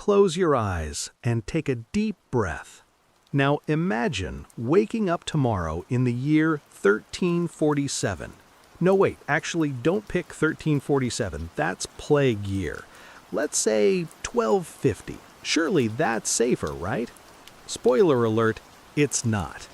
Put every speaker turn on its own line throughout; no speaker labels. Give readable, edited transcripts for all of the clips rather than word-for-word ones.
close your eyes and take a deep breath. Now imagine waking up tomorrow in the year 1347. No, wait, actually don't pick 1347, that's plague year. Let's say 1250. Surely that's safer, right? Spoiler alert, it's not.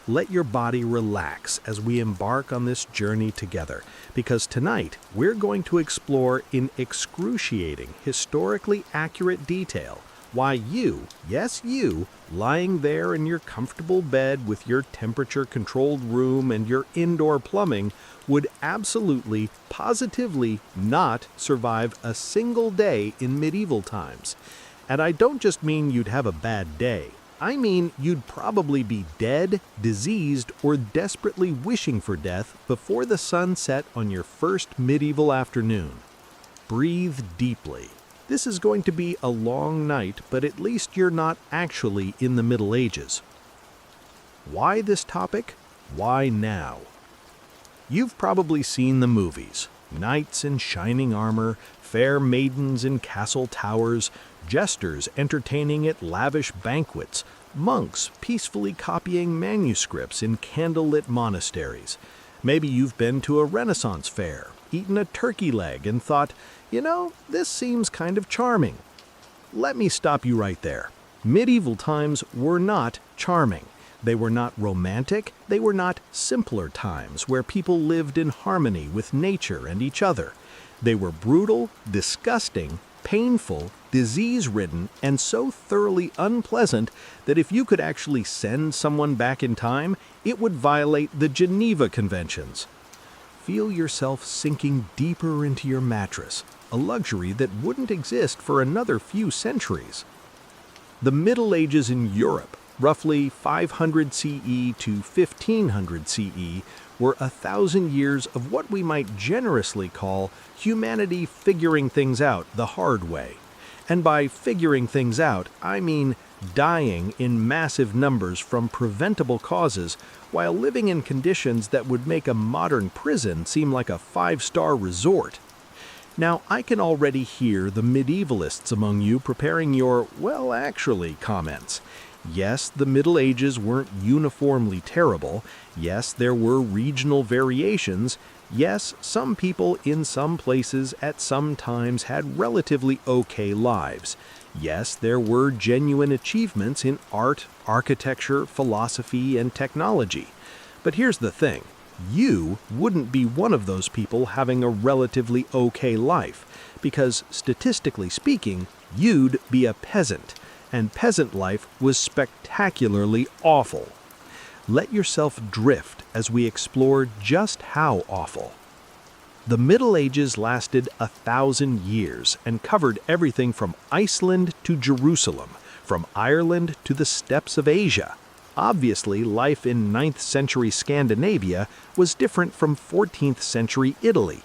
Let your body relax as we embark on this journey together, because tonight we're going to explore in excruciating, historically accurate detail why you, yes you, lying there in your comfortable bed with your temperature-controlled room and your indoor plumbing would absolutely, positively not survive a single day in medieval times. And I don't just mean you'd have a bad day. I mean, you'd probably be dead, diseased, or desperately wishing for death before the sun set on your first medieval afternoon. Breathe deeply. This is going to be a long night, but at least you're not actually in the Middle Ages. Why this topic? Why now? You've probably seen the movies. Knights in shining armor, fair maidens in castle towers, jesters entertaining at lavish banquets, monks peacefully copying manuscripts in candlelit monasteries. Maybe you've been to a Renaissance fair, eaten a turkey leg and thought, this seems kind of charming. Let me stop you right there. Medieval times were not charming. They were not romantic, they were not simpler times where people lived in harmony with nature and each other. They were brutal, disgusting, painful, disease-ridden, and so thoroughly unpleasant that if you could actually send someone back in time, it would violate the Geneva Conventions. Feel yourself sinking deeper into your mattress, a luxury that wouldn't exist for another few centuries. The Middle Ages in Europe, roughly 500 CE to 1500 CE, were 1,000 years of what we might generously call humanity figuring things out the hard way. And by figuring things out, I mean dying in massive numbers from preventable causes while living in conditions that would make a modern prison seem like a 5-star resort. Now, I can already hear the medievalists among you preparing your, well, actually comments. Yes, the Middle Ages weren't uniformly terrible. Yes, there were regional variations. Yes, some people in some places at some times had relatively okay lives. Yes, there were genuine achievements in art, architecture, philosophy, and technology. But here's the thing. You wouldn't be one of those people having a relatively okay life, because statistically speaking, you'd be a peasant. And peasant life was spectacularly awful. Let yourself drift as we explore just how awful. The Middle Ages lasted 1,000 years and covered everything from Iceland to Jerusalem, from Ireland to the steppes of Asia. Obviously, life in 9th century Scandinavia was different from 14th century Italy.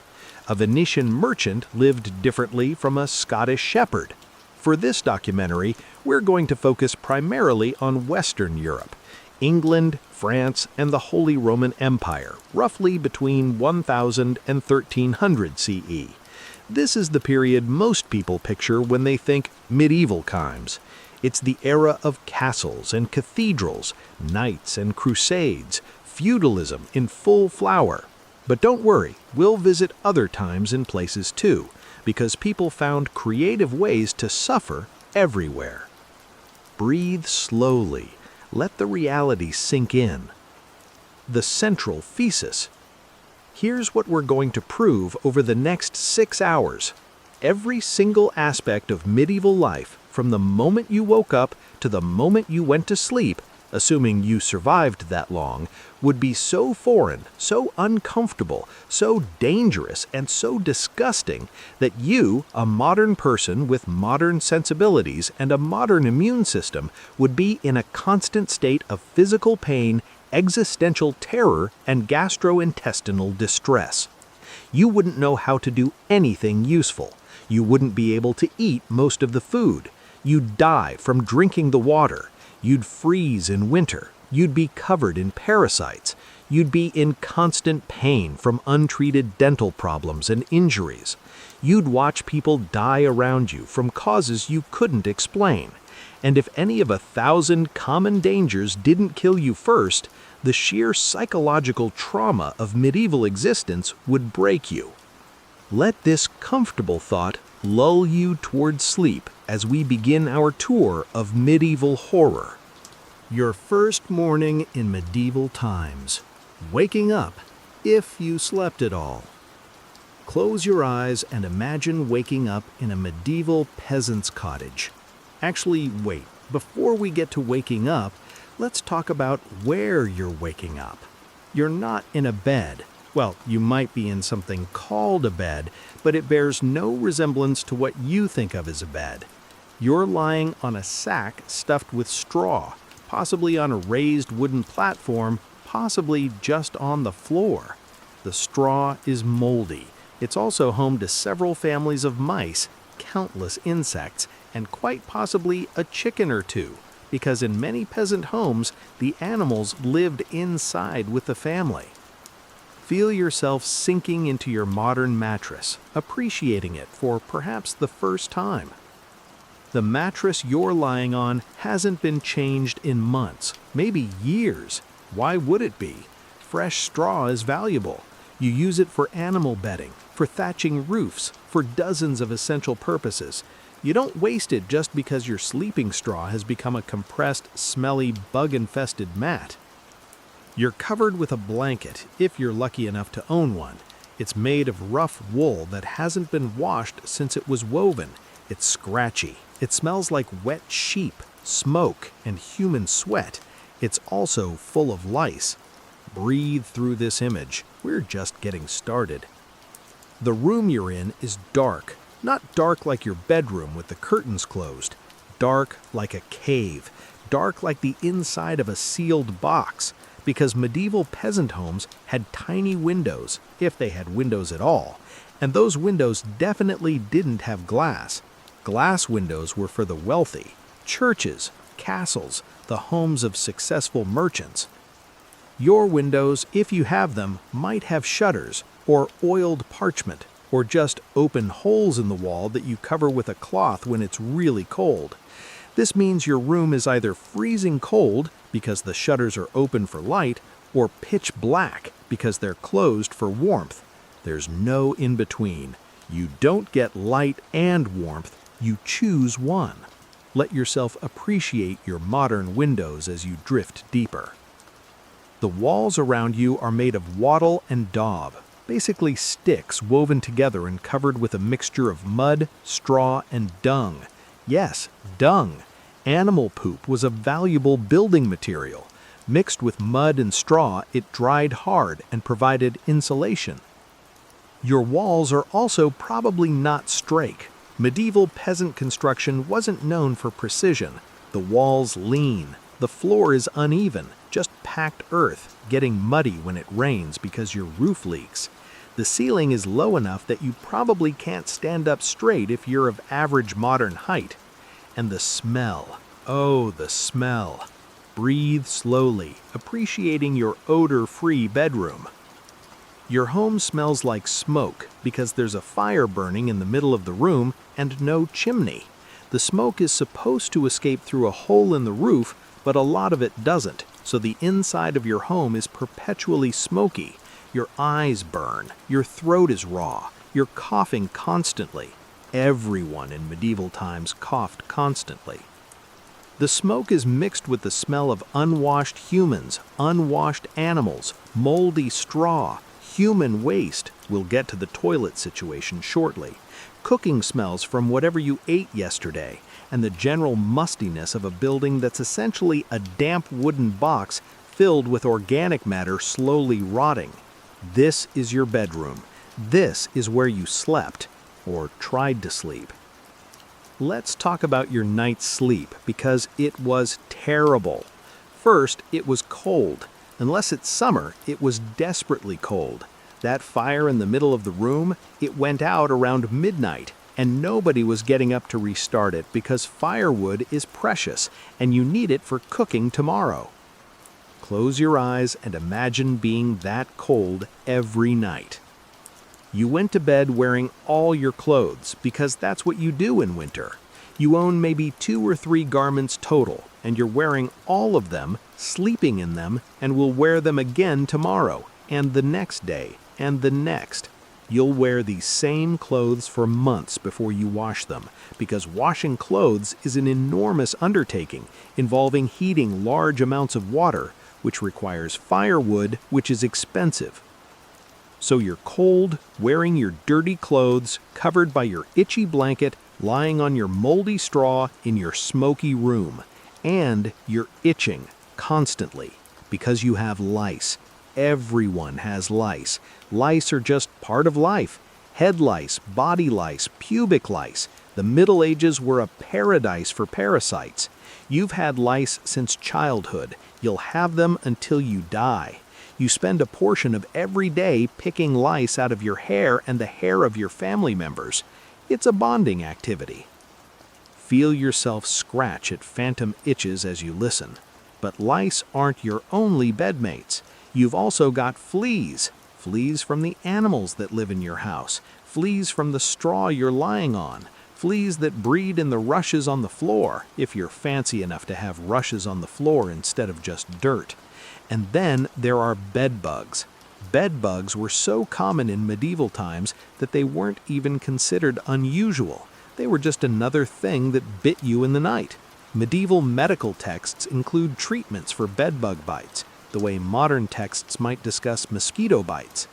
A Venetian merchant lived differently from a Scottish shepherd. For this documentary, we're going to focus primarily on Western Europe, England, France, and the Holy Roman Empire, roughly between 1000 and 1300 CE. This is the period most people picture when they think medieval times. It's the era of castles and cathedrals, knights and crusades, feudalism in full flower. But don't worry, we'll visit other times and places too, because people found creative ways to suffer everywhere. Breathe slowly. Let the reality sink in. The central thesis. Here's what we're going to prove over the next 6 hours. Every single aspect of medieval life, from the moment you woke up to the moment you went to sleep, assuming you survived that long, would be so foreign, so uncomfortable, so dangerous, and so disgusting that you, a modern person with modern sensibilities and a modern immune system, would be in a constant state of physical pain, existential terror, and gastrointestinal distress. You wouldn't know how to do anything useful. You wouldn't be able to eat most of the food. You'd die from drinking the water. You'd freeze in winter. You'd be covered in parasites. You'd be in constant pain from untreated dental problems and injuries. You'd watch people die around you from causes you couldn't explain. And if any of 1,000 common dangers didn't kill you first, the sheer psychological trauma of medieval existence would break you. Let this comfortable thought lull you toward sleep as we begin our tour of medieval horror. Your first morning in medieval times. Waking up, if you slept at all. Close your eyes and imagine waking up in a medieval peasant's cottage. Actually, wait, before we get to waking up, let's talk about where you're waking up. You're not in a bed. Well, you might be in something called a bed, but it bears no resemblance to what you think of as a bed. You're lying on a sack stuffed with straw, possibly on a raised wooden platform, possibly just on the floor. The straw is moldy. It's also home to several families of mice, countless insects, and quite possibly a chicken or two, because in many peasant homes, the animals lived inside with the family. Feel yourself sinking into your modern mattress, appreciating it for perhaps the first time. The mattress you're lying on hasn't been changed in months, maybe years. Why would it be? Fresh straw is valuable. You use it for animal bedding, for thatching roofs, for dozens of essential purposes. You don't waste it just because your sleeping straw has become a compressed, smelly, bug-infested mat. You're covered with a blanket, if you're lucky enough to own one. It's made of rough wool that hasn't been washed since it was woven. It's scratchy. It smells like wet sheep, smoke, and human sweat. It's also full of lice. Breathe through this image. We're just getting started. The room you're in is dark. Not dark like your bedroom with the curtains closed. Dark like a cave. Dark like the inside of a sealed box. Because medieval peasant homes had tiny windows, if they had windows at all. And those windows definitely didn't have glass. Glass windows were for the wealthy. Churches, castles, the homes of successful merchants. Your windows, if you have them, might have shutters, or oiled parchment, or just open holes in the wall that you cover with a cloth when it's really cold. This means your room is either freezing cold, because the shutters are open for light, or pitch black, because they're closed for warmth. There's no in between. You don't get light and warmth, you choose one. Let yourself appreciate your modern windows as you drift deeper. The walls around you are made of wattle and daub, basically sticks woven together and covered with a mixture of mud, straw, and dung. Yes, dung. Animal poop was a valuable building material. Mixed with mud and straw, it dried hard and provided insulation. Your walls are also probably not straight. Medieval peasant construction wasn't known for precision. The walls lean. The floor is uneven, just packed earth, getting muddy when it rains because your roof leaks. The ceiling is low enough that you probably can't stand up straight if you're of average modern height. And the smell. Oh, the smell. Breathe slowly, appreciating your odor-free bedroom. Your home smells like smoke because there's a fire burning in the middle of the room and no chimney. The smoke is supposed to escape through a hole in the roof, but a lot of it doesn't, so the inside of your home is perpetually smoky. Your eyes burn, your throat is raw, you're coughing constantly. Everyone in medieval times coughed constantly. The smoke is mixed with the smell of unwashed humans, unwashed animals, moldy straw, human waste. We'll get to the toilet situation shortly. Cooking smells from whatever you ate yesterday, and the general mustiness of a building that's essentially a damp wooden box filled with organic matter slowly rotting. This is your bedroom. This is where you slept, or tried to sleep. Let's talk about your night's sleep, because it was terrible. First, it was cold. Unless it's summer, it was desperately cold. That fire in the middle of the room, it went out around midnight, and nobody was getting up to restart it because firewood is precious, and you need it for cooking tomorrow. Close your eyes and imagine being that cold every night. You went to bed wearing all your clothes because that's what you do in winter. You own maybe 2 or 3 garments total, and you're wearing all of them, sleeping in them, and will wear them again tomorrow, and the next day, and the next. You'll wear these same clothes for months before you wash them, because washing clothes is an enormous undertaking involving heating large amounts of water, which requires firewood, which is expensive. So you're cold, wearing your dirty clothes, covered by your itchy blanket, lying on your moldy straw in your smoky room. And you're itching constantly because you have lice. Everyone has lice. Lice are just part of life. Head lice, body lice, pubic lice. The Middle Ages were a paradise for parasites. You've had lice since childhood. You'll have them until you die. You spend a portion of every day picking lice out of your hair and the hair of your family members. It's a bonding activity. Feel yourself scratch at phantom itches as you listen. But lice aren't your only bedmates. You've also got fleas. Fleas from the animals that live in your house. Fleas from the straw you're lying on. Fleas that breed in the rushes on the floor, if you're fancy enough to have rushes on the floor instead of just dirt. And then there are bed bugs. Bed bugs were so common in medieval times that they weren't even considered unusual. They were just another thing that bit you in the night. Medieval medical texts include treatments for bed bug bites, the way modern texts might discuss mosquito bites.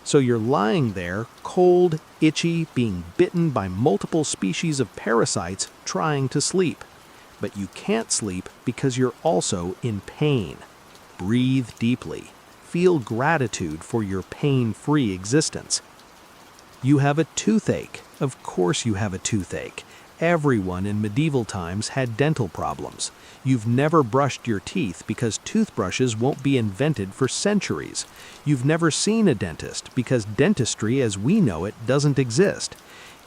So you're lying there, cold, itchy, being bitten by multiple species of parasites, trying to sleep. But you can't sleep because you're also in pain. Breathe deeply. Feel gratitude for your pain-free existence. You have a toothache. Of course you have a toothache. Everyone in medieval times had dental problems. You've never brushed your teeth because toothbrushes won't be invented for centuries. You've never seen a dentist because dentistry as we know it doesn't exist.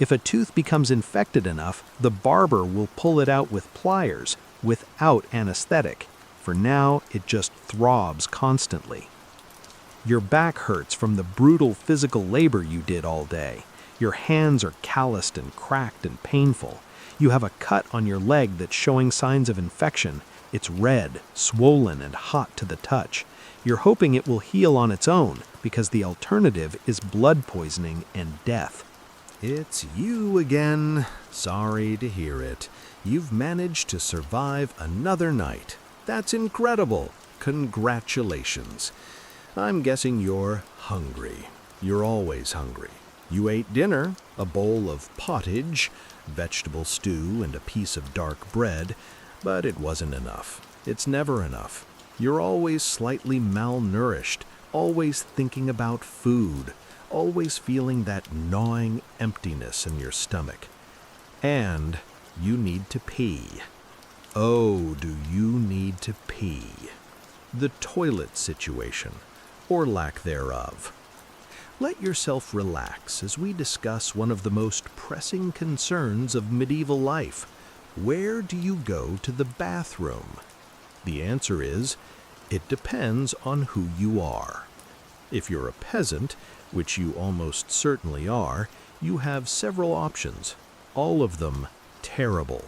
If a tooth becomes infected enough, the barber will pull it out with pliers, without anesthetic. For now, it just throbs constantly. Your back hurts from the brutal physical labor you did all day. Your hands are calloused and cracked and painful. You have a cut on your leg that's showing signs of infection. It's red, swollen, and hot to the touch. You're hoping it will heal on its own because the alternative is blood poisoning and death.
It's you again. Sorry to hear it. You've managed to survive another night. That's incredible. Congratulations. I'm guessing you're hungry. You're always hungry. You ate dinner, a bowl of pottage, vegetable stew, and a piece of dark bread, but it wasn't enough. It's never enough. You're always slightly malnourished, always thinking about food, always feeling that gnawing emptiness in your stomach. And you need to pee. Oh, do you need to pee? The toilet situation, or lack thereof. Let yourself relax as we discuss one of the most pressing concerns of medieval life. Where do you go to the bathroom? The answer is, it depends on who you are. If you're a peasant, which you almost certainly are, you have several options, all of them terrible.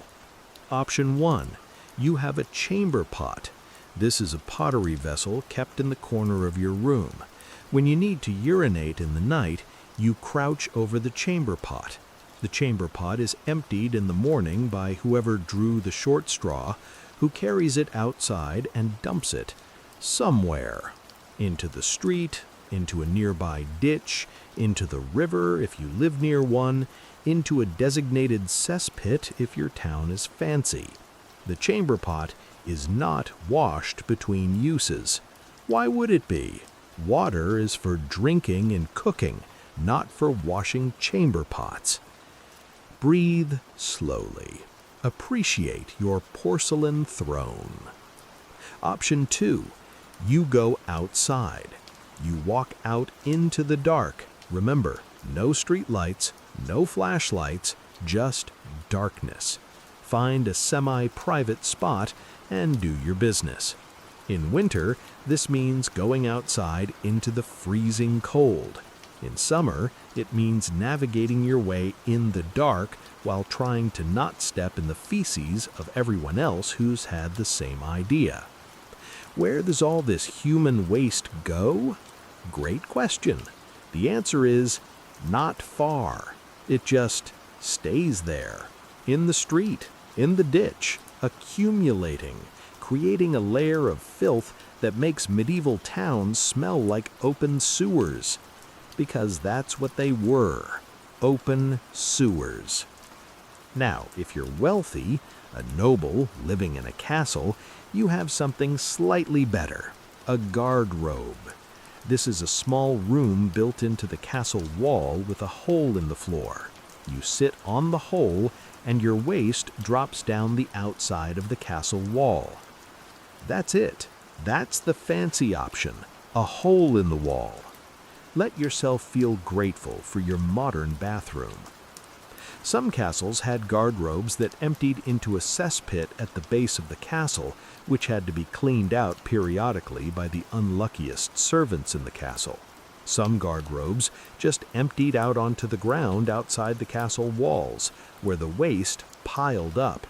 Option 1, you have a chamber pot. This is a pottery vessel kept in the corner of your room. When you need to urinate in the night, you crouch over the chamber pot. The chamber pot is emptied in the morning by whoever drew the short straw, who carries it outside and dumps it somewhere. Into the street, into a nearby ditch, into the river if you live near one, into a designated cesspit if your town is fancy. The chamber pot is not washed between uses. Why would it be? Water is for drinking and cooking, not for washing chamber pots. Breathe slowly. Appreciate your porcelain throne. Option 2, you go outside. You walk out into the dark. Remember, no street lights, no flashlights, just darkness. Find a semi-private spot and do your business. In winter, this means going outside into the freezing cold. In summer, it means navigating your way in the dark while trying to not step in the feces of everyone else who's had the same idea. Where does all this human waste go? Great question. The answer is not far. It just stays there, in the street, in the ditch, accumulating, creating a layer of filth that makes medieval towns smell like open sewers. Because that's what they were, open sewers. Now, if you're wealthy, a noble living in a castle, you have something slightly better, a garderobe. This is a small room built into the castle wall with a hole in the floor. You sit on the hole and your waste drops down the outside of the castle wall. That's it. That's the fancy option, a hole in the wall. Let yourself feel grateful for your modern bathroom. Some castles had garderobes that emptied into a cesspit at the base of the castle, which had to be cleaned out periodically by the unluckiest servants in the castle. Some garderobes just emptied out onto the ground outside the castle walls, where the waste piled up.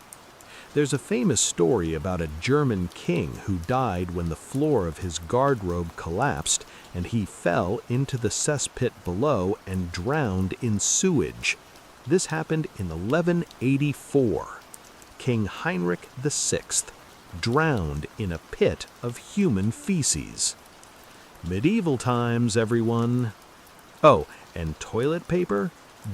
There's a famous story about a German king who died when the floor of his garderobe collapsed and he fell into the cesspit below and drowned in sewage. This happened in 1184. King Heinrich VI drowned in a pit of human feces. Medieval times, everyone. Oh, and toilet paper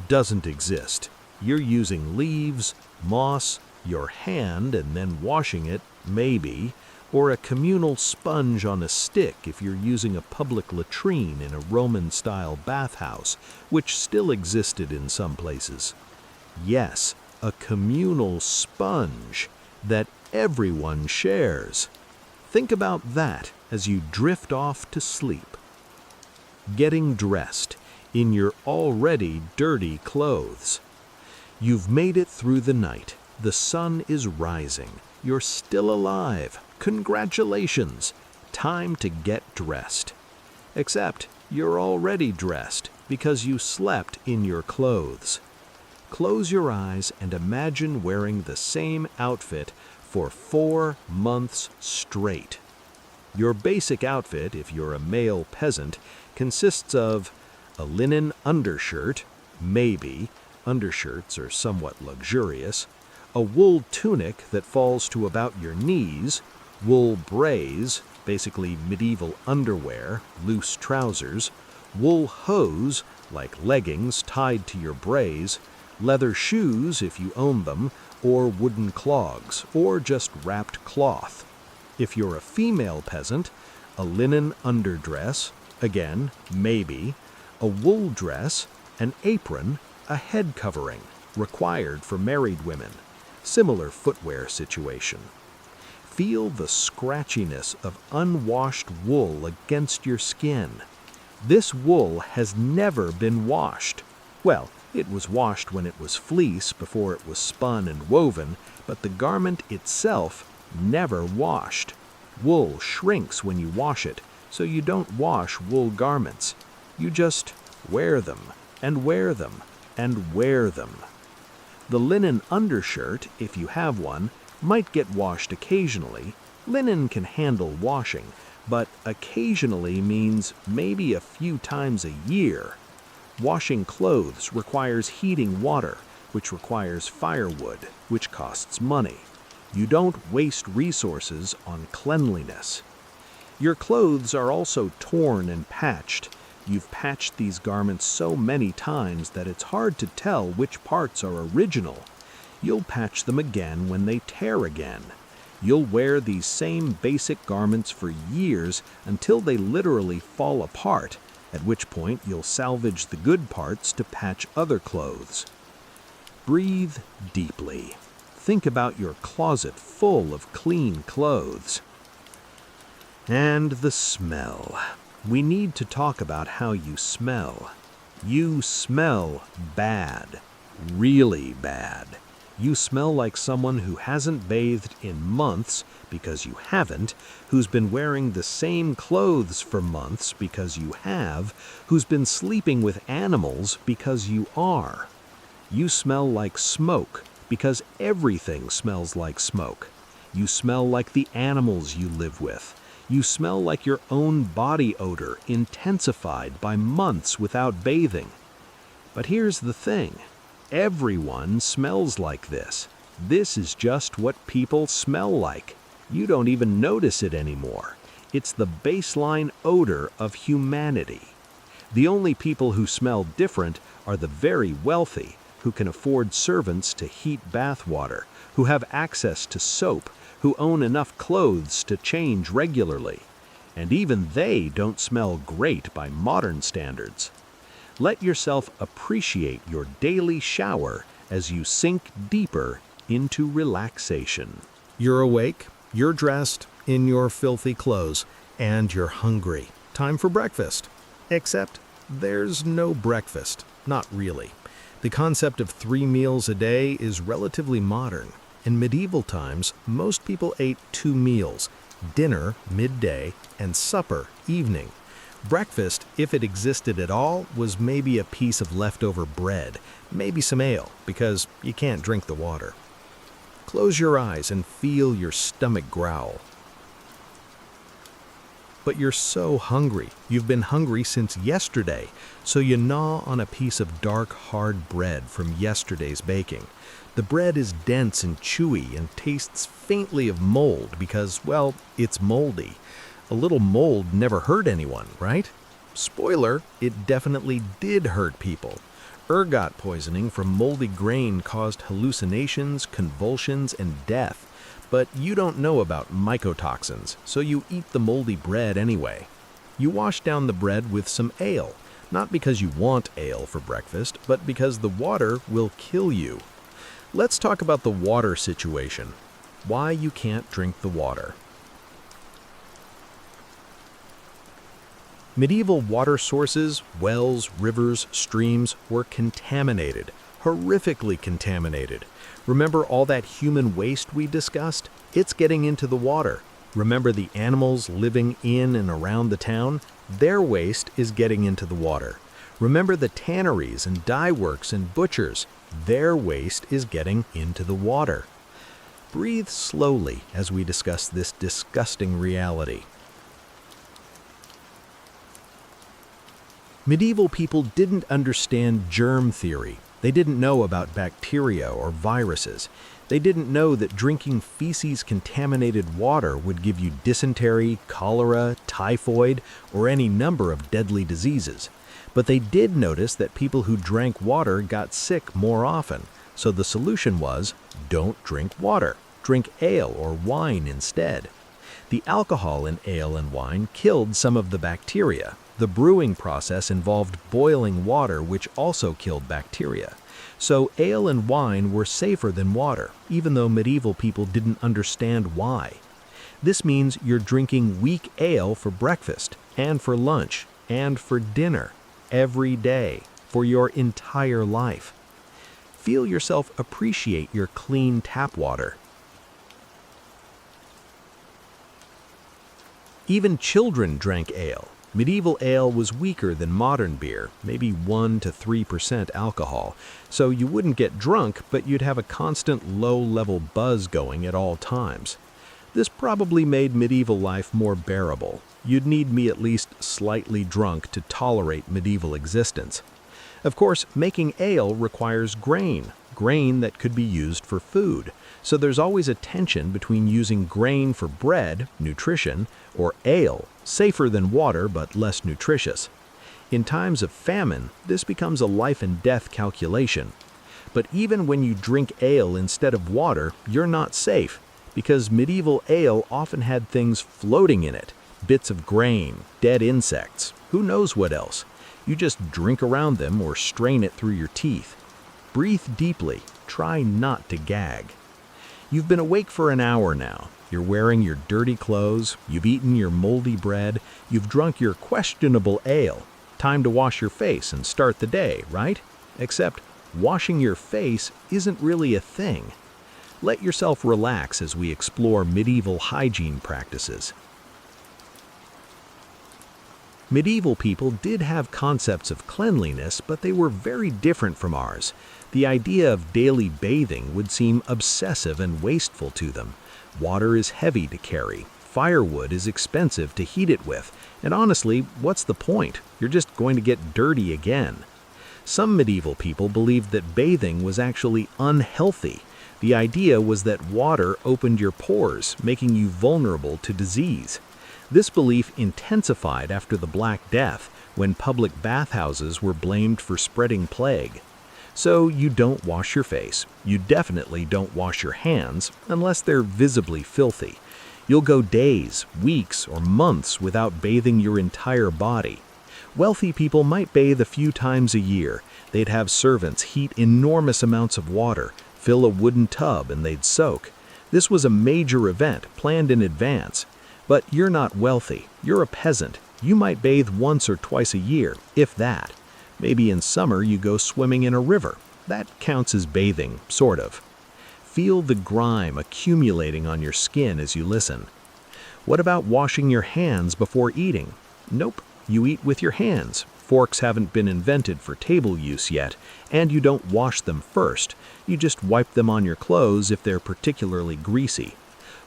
doesn't exist. You're using leaves, moss, your hand and then washing it, maybe, or a communal sponge on a stick if you're using a public latrine in a Roman-style bathhouse, which still existed in some places. Yes, a communal sponge that everyone shares. Think about that as you drift off to sleep. Getting dressed in your already dirty clothes. You've made it through the night. The sun is rising. You're still alive. Congratulations. Time to get dressed. Except you're already dressed because you slept in your clothes. Close your eyes and imagine wearing the same outfit for 4 months straight. Your basic outfit, if you're a male peasant, consists of a linen undershirt, maybe, undershirts are somewhat luxurious, a wool tunic that falls to about your knees, wool brays, basically medieval underwear, loose trousers, wool hose, like leggings tied to your brays, leather shoes if you own them, or wooden clogs, or just wrapped cloth. If you're a female peasant, a linen underdress, again, maybe, a wool dress, an apron, a head covering, required for married women. Similar footwear situation. Feel the scratchiness of unwashed wool against your skin. This wool has never been washed. Well, it was washed when it was fleece before it was spun and woven, but the garment itself never washed. Wool shrinks when you wash it, so you don't wash wool garments. You just wear them, and wear them, and wear them. The linen undershirt, if you have one, might get washed occasionally. Linen can handle washing, but occasionally means maybe a few times a year. Washing clothes requires heating water, which requires firewood, which costs money. You don't waste resources on cleanliness. Your clothes are also torn and patched. You've patched these garments so many times that it's hard to tell which parts are original. You'll patch them again when they tear again. You'll wear these same basic garments for years until they literally fall apart, at which point you'll salvage the good parts to patch other clothes. Breathe deeply. Think about your closet full of clean clothes. And the smell. We need to talk about how you smell. You smell bad. Really bad. You smell like someone who hasn't bathed in months because you haven't, who's been wearing the same clothes for months because you have, who's been sleeping with animals because you are. You smell like smoke because everything smells like smoke. You smell like the animals you live with. You smell like your own body odor intensified by months without bathing. But here's the thing. Everyone smells like this. This is just what people smell like. You don't even notice it anymore. It's the baseline odor of humanity. The only people who smell different are the very wealthy, who can afford servants to heat bath water, who have access to soap, who own enough clothes to change regularly. And even they don't smell great by modern standards. Let yourself appreciate your daily shower as you sink deeper into relaxation.
You're awake, you're dressed in your filthy clothes, and you're hungry. Time for breakfast. Except there's no breakfast. Not really. The concept of 3 meals a day is relatively modern. In medieval times, most people ate 2 meals, dinner, midday, and supper, evening. Breakfast, if it existed at all, was maybe a piece of leftover bread, maybe some ale, because you can't drink the water. Close your eyes and feel your stomach growl. But you're so hungry. You've been hungry since yesterday, so you gnaw on a piece of dark, hard bread from yesterday's baking. The bread is dense and chewy and tastes faintly of mold because, well, it's moldy. A little mold never hurt anyone, right? Spoiler, it definitely did hurt people. Ergot poisoning from moldy grain caused hallucinations, convulsions, and death. But you don't know about mycotoxins, so you eat the moldy bread anyway. You wash down the bread with some ale, not because you want ale for breakfast, but because the water will kill you. Let's talk about the water situation. Why you can't drink the water. Medieval water sources, wells, rivers, streams, were contaminated, horrifically contaminated. Remember all that human waste we discussed? It's getting into the water. Remember the animals living in and around the town? Their waste is getting into the water. Remember the tanneries and dye works and butchers? Their waste is getting into the water. Breathe slowly as we discuss this disgusting reality. Medieval people didn't understand germ theory. They didn't know about bacteria or viruses. They didn't know that drinking feces-contaminated water would give you dysentery, cholera, typhoid, or any number of deadly diseases. But they did notice that people who drank water got sick more often. So the solution was, don't drink water. Drink ale or wine instead. The alcohol in ale and wine killed some of the bacteria. The brewing process involved boiling water, which also killed bacteria. So ale and wine were safer than water, even though medieval people didn't understand why. This means you're drinking weak ale for breakfast, and for lunch, and for dinner, every day, for your entire life. Feel yourself appreciate your clean tap water. Even children drank ale. Medieval ale was weaker than modern beer, maybe 1 to 3% alcohol, so you wouldn't get drunk, but you'd have a constant low-level buzz going at all times. This probably made medieval life more bearable. You'd need me at least slightly drunk to tolerate medieval existence. Of course, making ale requires grain that could be used for food. So there's always a tension between using grain for bread, nutrition, or ale, safer than water but less nutritious. In times of famine, this becomes a life and death calculation. But even when you drink ale instead of water, you're not safe, because medieval ale often had things floating in it, bits of grain, dead insects, who knows what else. You just drink around them or strain it through your teeth. Breathe deeply. Try not to gag. You've been awake for an hour now. You're wearing your dirty clothes, you've eaten your moldy bread, you've drunk your questionable ale. Time to wash your face and start the day, right? Except, washing your face isn't really a thing. Let yourself relax as we explore medieval hygiene practices. Medieval people did have concepts of cleanliness, but they were very different from ours. The idea of daily bathing would seem obsessive and wasteful to them. Water is heavy to carry, firewood is expensive to heat it with, and honestly, what's the point? You're just going to get dirty again. Some medieval people believed that bathing was actually unhealthy. The idea was that water opened your pores, making you vulnerable to disease. This belief intensified after the Black Death, when public bathhouses were blamed for spreading plague. So you don't wash your face. You definitely don't wash your hands, unless they're visibly filthy. You'll go days, weeks, or months without bathing your entire body. Wealthy people might bathe a few times a year. They'd have servants heat enormous amounts of water, fill a wooden tub, and they'd soak. This was a major event, planned in advance. But you're not wealthy. You're a peasant. You might bathe once or twice a year, if that. Maybe in summer you go swimming in a river. That counts as bathing, sort of. Feel the grime accumulating on your skin as you listen. What about washing your hands before eating? Nope, you eat with your hands. Forks haven't been invented for table use yet, and you don't wash them first. You just wipe them on your clothes if they're particularly greasy.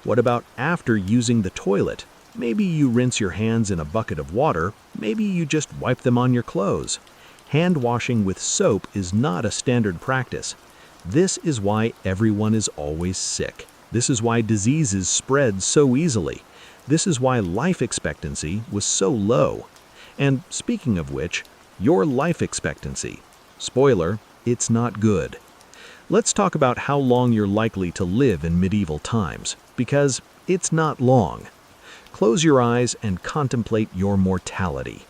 What about after using the toilet? Maybe you rinse your hands in a bucket of water, maybe you just wipe them on your clothes. Hand washing with soap is not a standard practice. This is why everyone is always sick. This is why diseases spread so easily. This is why life expectancy was so low. And speaking of which, your life expectancy. Spoiler, it's not good. Let's talk about how long you're likely to live in medieval times, because it's not long. Close your eyes and contemplate your mortality.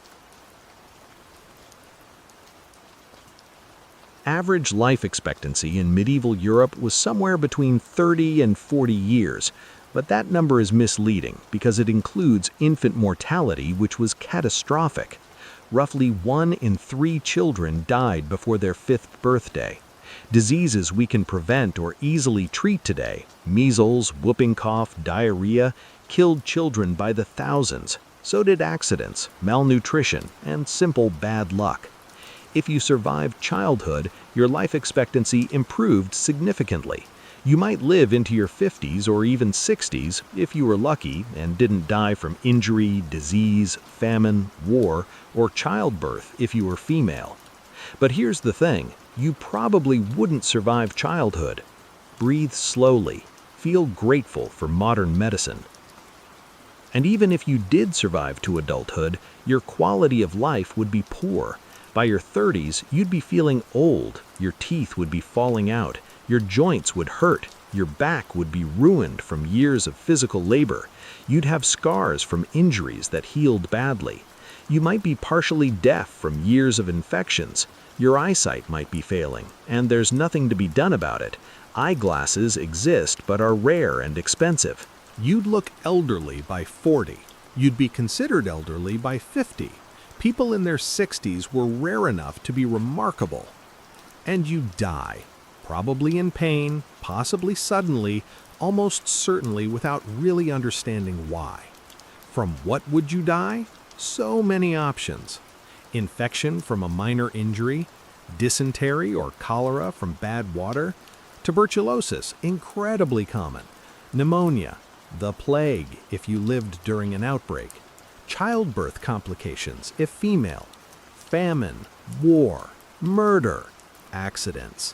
Average life expectancy in medieval Europe was somewhere between 30 and 40 years, but that number is misleading because it includes infant mortality, which was catastrophic. Roughly 1 in 3 children died before their 5th birthday. Diseases we can prevent or easily treat today, measles, whooping cough, diarrhea, killed children by the thousands. So did accidents, malnutrition, and simple bad luck. If you survived childhood, your life expectancy improved significantly. You might live into your 50s or even 60s if you were lucky and didn't die from injury, disease, famine, war, or childbirth if you were female. But here's the thing, you probably wouldn't survive childhood. Breathe slowly. Feel grateful for modern medicine. And even if you did survive to adulthood, your quality of life would be poor. By your 30s, you'd be feeling old, your teeth would be falling out, your joints would hurt, your back would be ruined from years of physical labor, you'd have scars from injuries that healed badly. You might be partially deaf from years of infections, your eyesight might be failing, and there's nothing to be done about it. Eyeglasses exist but are rare and expensive.
You'd look elderly by 40. You'd be considered elderly by 50. People in their 60s were rare enough to be remarkable. And you die, probably in pain, possibly suddenly, almost certainly without really understanding why. From what would you die? So many options. Infection from a minor injury, dysentery or cholera from bad water, tuberculosis, incredibly common, pneumonia, the plague if you lived during an outbreak, childbirth complications if female, famine, war, murder, accidents,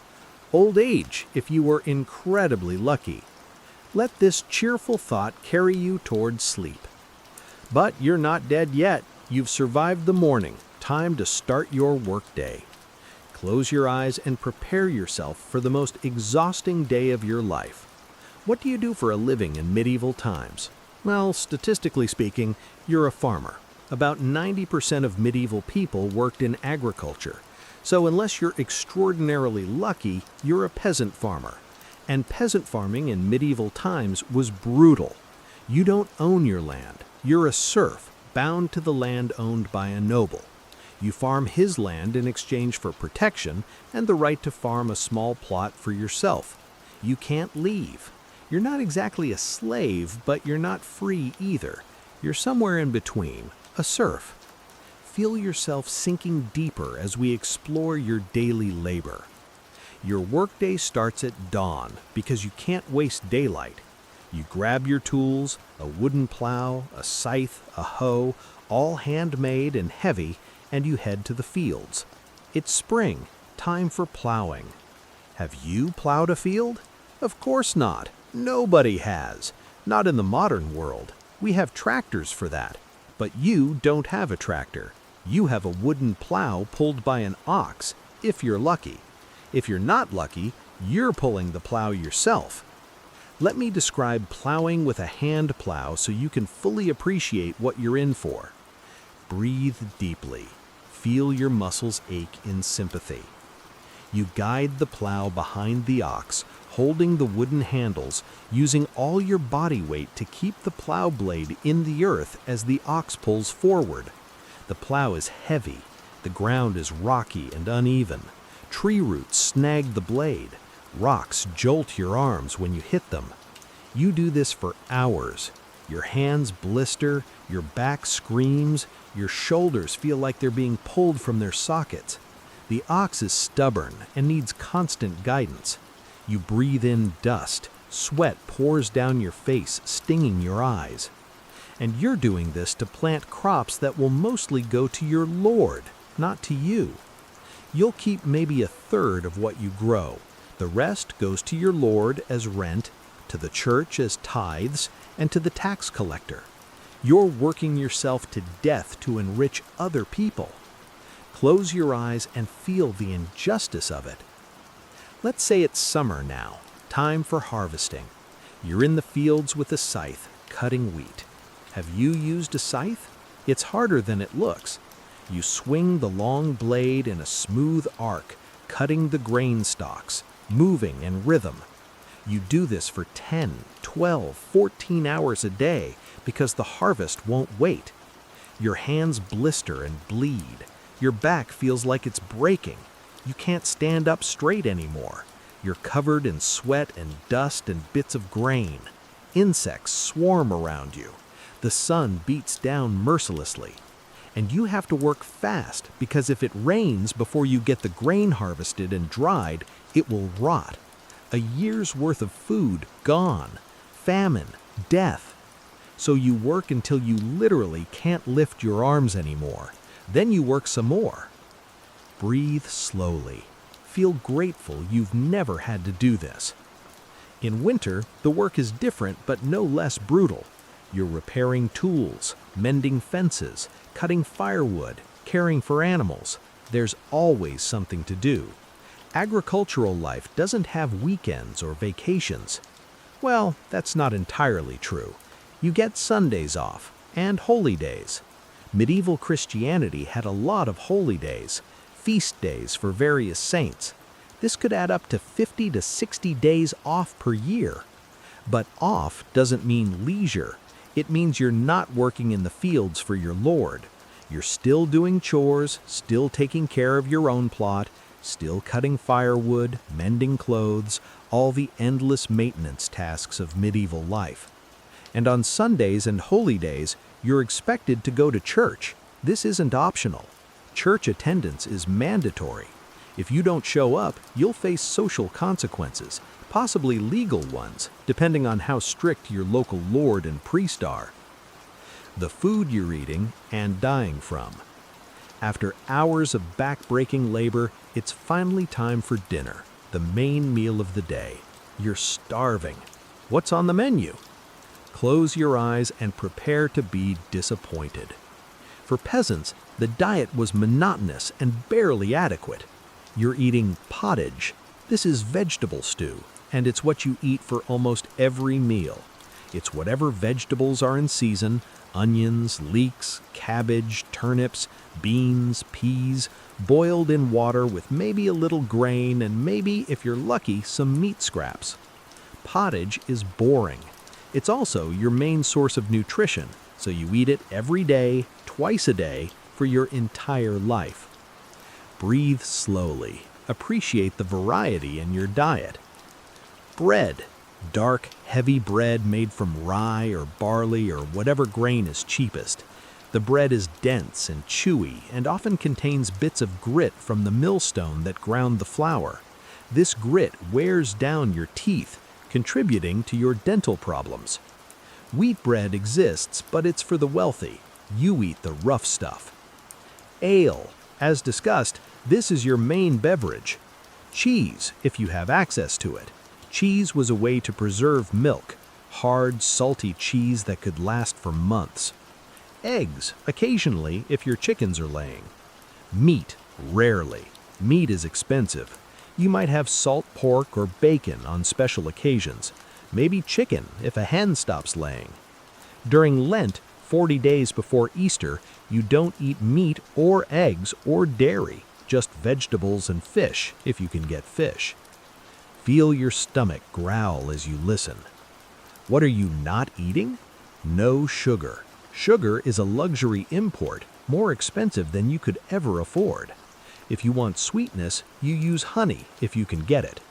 old age if you were incredibly lucky. Let this cheerful thought carry you towards sleep. But you're not dead yet. You've survived the morning. Time to start your workday. Close your eyes and prepare yourself for the most exhausting day of your life. What do you do for a living in medieval times? Well, statistically speaking, you're a farmer. About 90% of medieval people worked in agriculture. So unless you're extraordinarily lucky, you're a peasant farmer. And peasant farming in medieval times was brutal. You don't own your land. You're a serf, bound to the land owned by a noble. You farm his land in exchange for protection and the right to farm a small plot for yourself. You can't leave. You're not exactly a slave, but you're not free either. You're somewhere in between, a serf. Feel yourself sinking deeper as we explore your daily labor. Your workday starts at dawn because you can't waste daylight. You grab your tools, a wooden plow, a scythe, a hoe, all handmade and heavy, and you head to the fields. It's spring, time for plowing. Have you plowed a field? Of course not. Nobody has. Not in the modern world. We have tractors for that. But you don't have a tractor. You have a wooden plow pulled by an ox, if you're lucky. If you're not lucky, you're pulling the plow yourself. Let me describe plowing with a hand plow so you can fully appreciate what you're in for. Breathe deeply. Feel your muscles ache in sympathy. You guide the plow behind the ox, holding the wooden handles, using all your body weight to keep the plow blade in the earth as the ox pulls forward. The plow is heavy. The ground is rocky and uneven. Tree roots snag the blade. Rocks jolt your arms when you hit them. You do this for hours. Your hands blister, your back screams, your shoulders feel like they're being pulled from their sockets. The ox is stubborn and needs constant guidance. You breathe in dust. Sweat pours down your face, stinging your eyes. And you're doing this to plant crops that will mostly go to your Lord, not to you. You'll keep maybe a third of what you grow. The rest goes to your Lord as rent, to the church as tithes, and to the tax collector. You're working yourself to death to enrich other people. Close your eyes and feel the injustice of it. Let's say it's summer now, time for harvesting. You're in the fields with a scythe, cutting wheat. Have you used a scythe? It's harder than it looks. You swing the long blade in a smooth arc, cutting the grain stalks, moving in rhythm. You do this for 10, 12, 14 hours a day because the harvest won't wait. Your hands blister and bleed. Your back feels like it's breaking. You can't stand up straight anymore. You're covered in sweat and dust and bits of grain. Insects swarm around you. The sun beats down mercilessly. And you have to work fast because if it rains before you get the grain harvested and dried, it will rot. A year's worth of food gone. Famine, death. So you work until you literally can't lift your arms anymore. Then you work some more. Breathe slowly. Feel grateful you've never had to do this. In winter, the work is different but no less brutal. You're repairing tools, mending fences, cutting firewood, caring for animals. There's always something to do. Agricultural life doesn't have weekends or vacations. Well, that's not entirely true. You get Sundays off, and holy days. Medieval Christianity had a lot of holy days, feast days for various saints. This could add up to 50 to 60 days off per year. But off doesn't mean leisure. It means you're not working in the fields for your Lord. You're still doing chores, still taking care of your own plot, still cutting firewood, mending clothes, all the endless maintenance tasks of medieval life. And on Sundays and holy days, you're expected to go to church. This isn't optional. Church attendance is mandatory. If you don't show up, you'll face social consequences, possibly legal ones, depending on how strict your local lord and priest are. The food you're eating and dying from. After hours of backbreaking labor, it's finally time for dinner, the main meal of the day. You're starving. What's on the menu? Close your eyes and prepare to be disappointed. For peasants, the diet was monotonous and barely adequate. You're eating pottage. This is vegetable stew, and it's what you eat for almost every meal. It's whatever vegetables are in season: onions, leeks, cabbage, turnips, beans, peas, boiled in water with maybe a little grain and maybe, if you're lucky, some meat scraps. Pottage is boring. It's also your main source of nutrition, so you eat it every day, twice a day,
for your entire life. Breathe slowly. Appreciate the variety in your diet. Bread. Dark, heavy bread made from rye or barley or whatever grain is cheapest. The bread is dense and chewy and often contains bits of grit from the millstone that ground the flour. This grit wears down your teeth, contributing to your dental problems. Wheat bread exists, but it's for the wealthy. You eat the rough stuff. Ale. As discussed, this is your main beverage. Cheese, if you have access to it. Cheese was a way to preserve milk, hard, salty cheese that could last for months. Eggs, occasionally, if your chickens are laying. Meat, rarely. Meat is expensive. You might have salt pork or bacon on special occasions. Maybe chicken if a hen stops laying. During Lent, 40 days before Easter, you don't eat meat or eggs or dairy, just vegetables and fish if you can get fish. Feel your stomach growl as you listen. What are you not eating? No sugar. Sugar is a luxury import, more expensive than you could ever afford. If you want sweetness, you use honey if you can get it.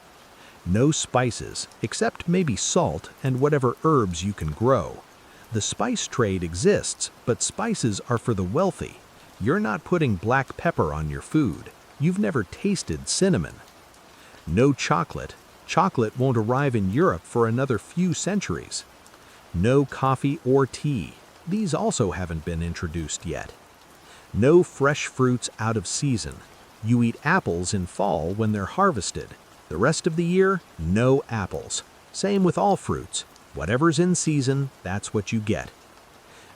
No spices, except maybe salt and whatever herbs you can grow. The spice trade exists, but spices are for the wealthy. You're not putting black pepper on your food. You've never tasted cinnamon. No chocolate. Chocolate won't arrive in Europe for another few centuries. No coffee or tea. These also haven't been introduced yet. No fresh fruits out of season. You eat apples in fall when they're harvested. The rest of the year, no apples. Same with all fruits. Whatever's in season, that's what you get.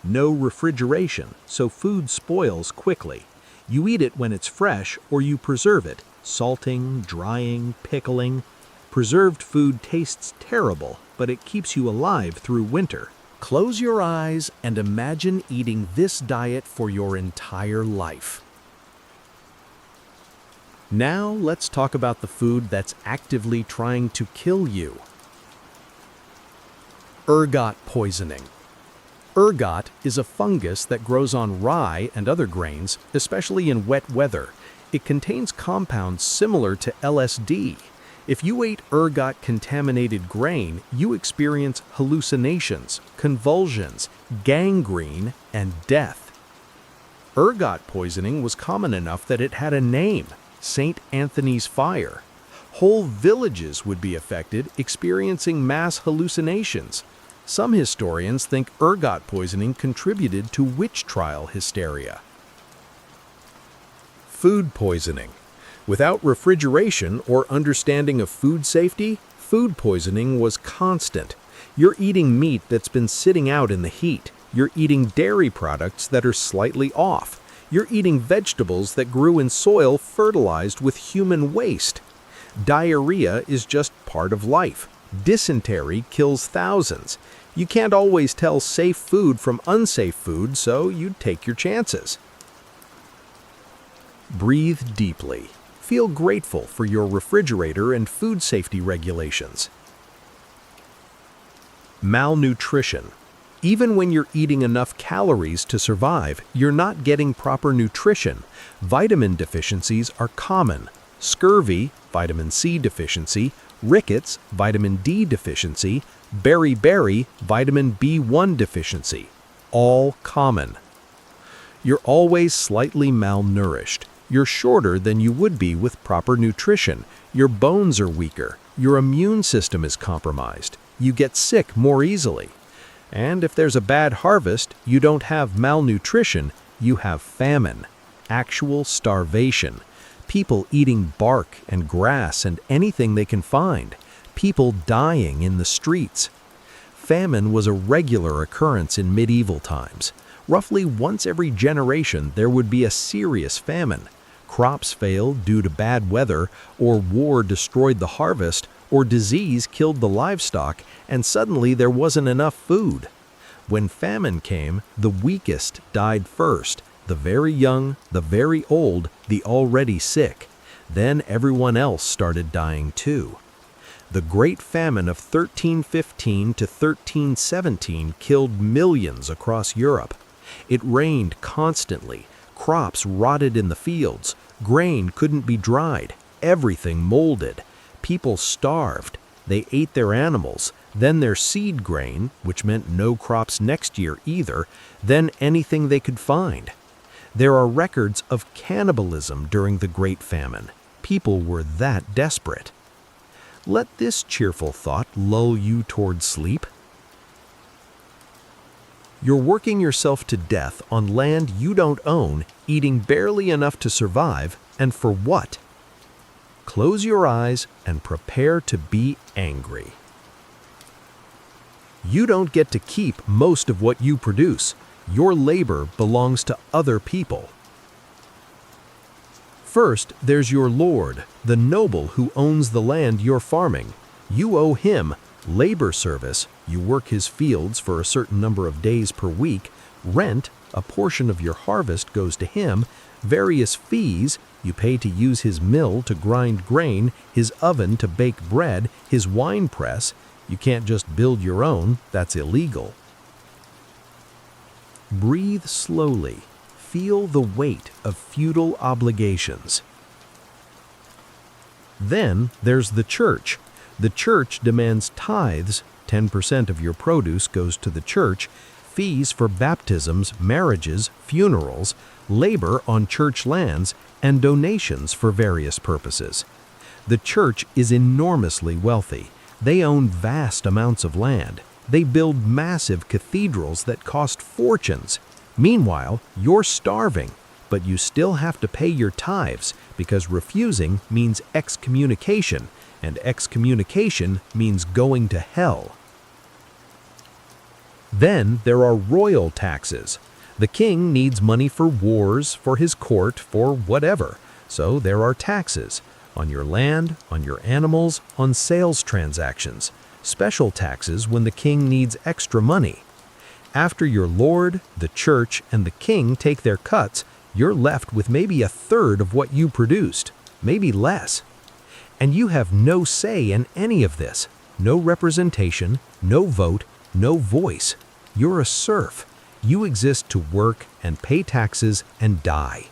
No refrigeration, so food spoils quickly. You eat it when it's fresh or you preserve it, salting, drying, pickling. Preserved food tastes terrible, but it keeps you alive through winter. Close your eyes and imagine eating this diet for your entire life. Now let's talk about the food that's actively trying to kill you. Ergot poisoning. Ergot is a fungus that grows on rye and other grains, especially in wet weather. It contains compounds similar to LSD. If you ate ergot-contaminated grain, you experience hallucinations, convulsions, gangrene, and death. Ergot poisoning was common enough that it had a name, St. Anthony's fire. Whole villages would be affected, experiencing mass hallucinations. Some historians think ergot poisoning contributed to witch trial hysteria. Food poisoning. Without refrigeration or understanding of food safety, food poisoning was constant. You're eating meat that's been sitting out in the heat. You're eating dairy products that are slightly off. You're eating vegetables that grew in soil fertilized with human waste. Diarrhea is just part of life. Dysentery kills thousands. You can't always tell safe food from unsafe food, so you take your chances. Breathe deeply. Feel grateful for your refrigerator and food safety regulations. Malnutrition. Even when you're eating enough calories to survive, you're not getting proper nutrition. Vitamin deficiencies are common. Scurvy, vitamin C deficiency, rickets, vitamin D deficiency, beriberi, vitamin B1 deficiency. All common. You're always slightly malnourished. You're shorter than you would be with proper nutrition. Your bones are weaker. Your immune system is compromised. You get sick more easily. And if there's a bad harvest, you don't have malnutrition, you have famine. Actual starvation. People eating bark and grass and anything they can find. People dying in the streets. Famine was a regular occurrence in medieval times. Roughly once every generation there would be a serious famine. Crops failed due to bad weather, or war destroyed the harvest, or disease killed the livestock, and suddenly there wasn't enough food. When famine came, the weakest died first, the very young, the very old, the already sick. Then everyone else started dying too. The Great Famine of 1315 to 1317 killed millions across Europe. It rained constantly.
Crops rotted in the fields, grain couldn't be dried, everything molded. People starved. They ate their animals, then their seed grain, which meant no crops next year either, then anything they could find. There are records of cannibalism during the Great Famine. People were that desperate. Let this cheerful thought lull you toward sleep. You're working yourself to death on land you don't own, eating barely enough to survive, and for what? Close your eyes and prepare to be angry. You don't get to keep most of what you produce. Your labor belongs to other people. First, there's your Lord, the noble who owns the land you're farming. You owe him labor service, you work his fields for a certain number of days per week, rent, a portion of your harvest goes to him, various fees, you pay to use his mill to grind grain, his oven to bake bread, his wine press. You can't just build your own, that's illegal. Breathe slowly. Feel the weight of feudal obligations. Then there's the church. The church demands tithes, 10% of your produce goes to the church, fees for baptisms, marriages, funerals, labor on church lands, and donations for various purposes. The church is enormously wealthy. They own vast amounts of land. They build massive cathedrals that cost fortunes. Meanwhile, you're starving, but you still have to pay your tithes because refusing means excommunication, and excommunication means going to hell. Then there are royal taxes. The king needs money for wars, for his court, for whatever. So there are taxes on your land, on your animals, on sales transactions. Special taxes when the king needs extra money. After your lord, the church, and the king take their cuts, you're left with maybe a third of what you produced, maybe less. And you have no say in any of this. No representation, no vote, no voice. You're a serf. You exist to work and pay taxes and die.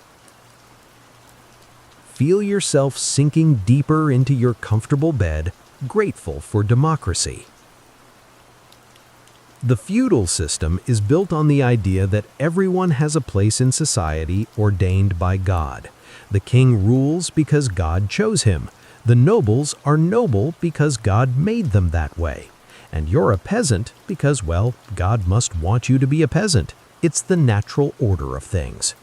Feel yourself sinking deeper into your comfortable bed, grateful for democracy. The feudal system is built on the idea that everyone has a place in society ordained by God. The king rules because God chose him. The nobles are noble because God made them that way. And you're a peasant because, well, God must want you to be a peasant. It's the natural order of things.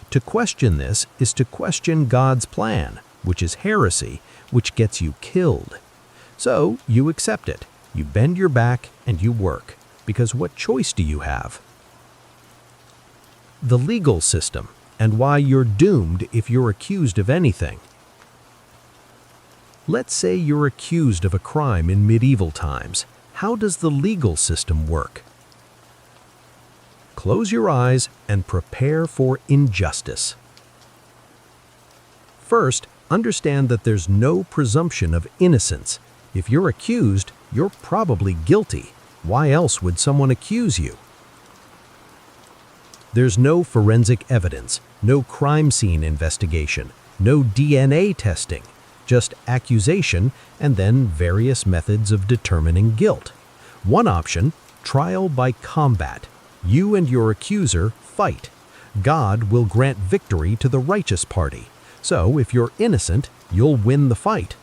To question this is to question God's plan, which is heresy, which gets you killed. So you accept it. You bend your back and you work. Because what choice do you have? The legal system, and why you're doomed if you're accused of anything. Let's say you're accused of a crime in medieval times. How does the legal system work? Close your eyes and prepare for injustice. First, understand that there's no presumption of innocence. If you're accused, you're probably guilty. Why else would someone accuse you? There's no forensic evidence, no crime scene investigation, no DNA testing, just accusation and then various methods of determining guilt. One option, trial by combat. You and your accuser fight. God will grant victory to the righteous party. So if you're innocent, you'll win the fight.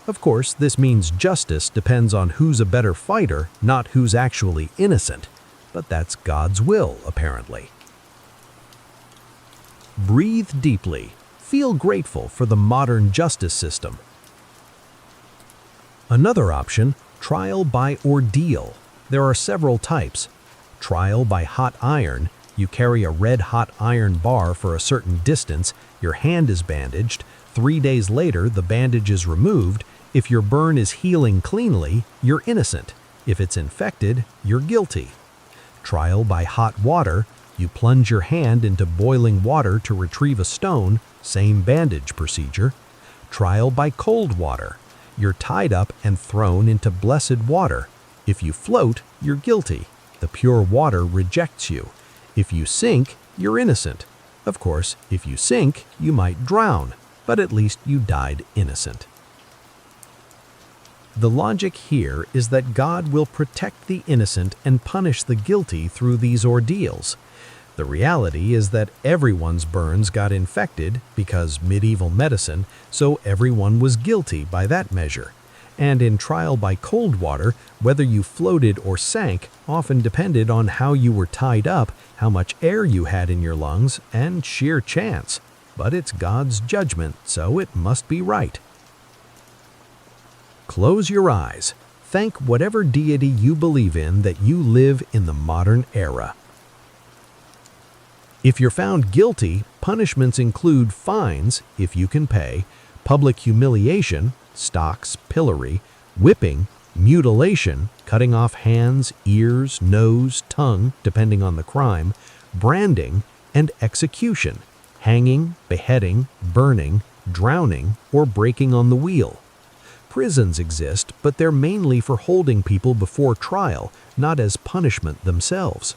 Of course, this means justice depends on who's a better fighter, not who's actually innocent. But that's God's will, apparently. Breathe deeply. Feel grateful for the modern justice system. Another option, trial by ordeal. There are several types. Trial by hot iron. You carry a red-hot iron bar for a certain distance, your hand is bandaged, 3 days later the bandage is removed. If your burn is healing cleanly, you're innocent. If it's infected, you're guilty. Trial by hot water. You plunge your hand into boiling water to retrieve a stone, same bandage procedure. Trial by cold water. You're tied up and thrown into blessed water. If you float, you're guilty. The pure water rejects you. If you sink, you're innocent. Of course, if you sink, you might drown, but at least you died innocent. The logic here is that God will protect the innocent and punish the guilty through these ordeals. The reality is that everyone's burns got infected because medieval medicine, so everyone was guilty by that measure. And in trial by cold water, whether you floated or sank often depended on how you were tied up, how much air you had in your lungs, and sheer chance. But it's God's judgment, so it must be right. Close your eyes. Thank whatever deity you believe in that you live in the modern era. If you're found guilty, punishments include fines, if you can pay, public humiliation, stocks, pillory, whipping, mutilation, cutting off hands, ears, nose, tongue, depending on the crime, branding, and execution, hanging, beheading, burning, drowning, or breaking on the wheel. Prisons exist, but they're mainly for holding people before trial, not as punishment themselves.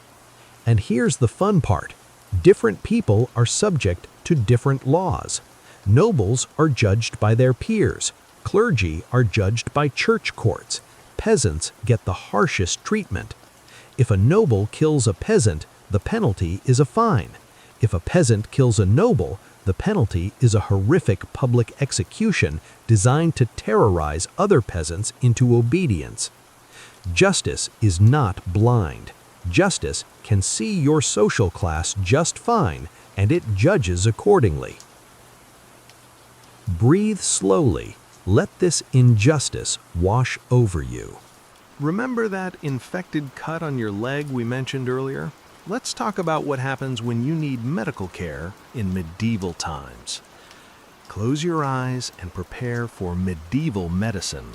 And here's the fun part. Different people are subject to different laws. Nobles are judged by their peers. Clergy are judged by church courts. Peasants get the harshest treatment. If a noble kills a peasant, the penalty is a fine. If a peasant kills a noble, the penalty is a horrific public execution designed to terrorize other peasants into obedience. Justice is not blind. Justice can see your social class just fine, and it judges accordingly. Breathe slowly. Let this injustice wash over you.
Remember that infected cut on your leg we mentioned earlier? Let's talk about what happens when you need medical care in medieval times. Close your eyes and prepare for medieval medicine.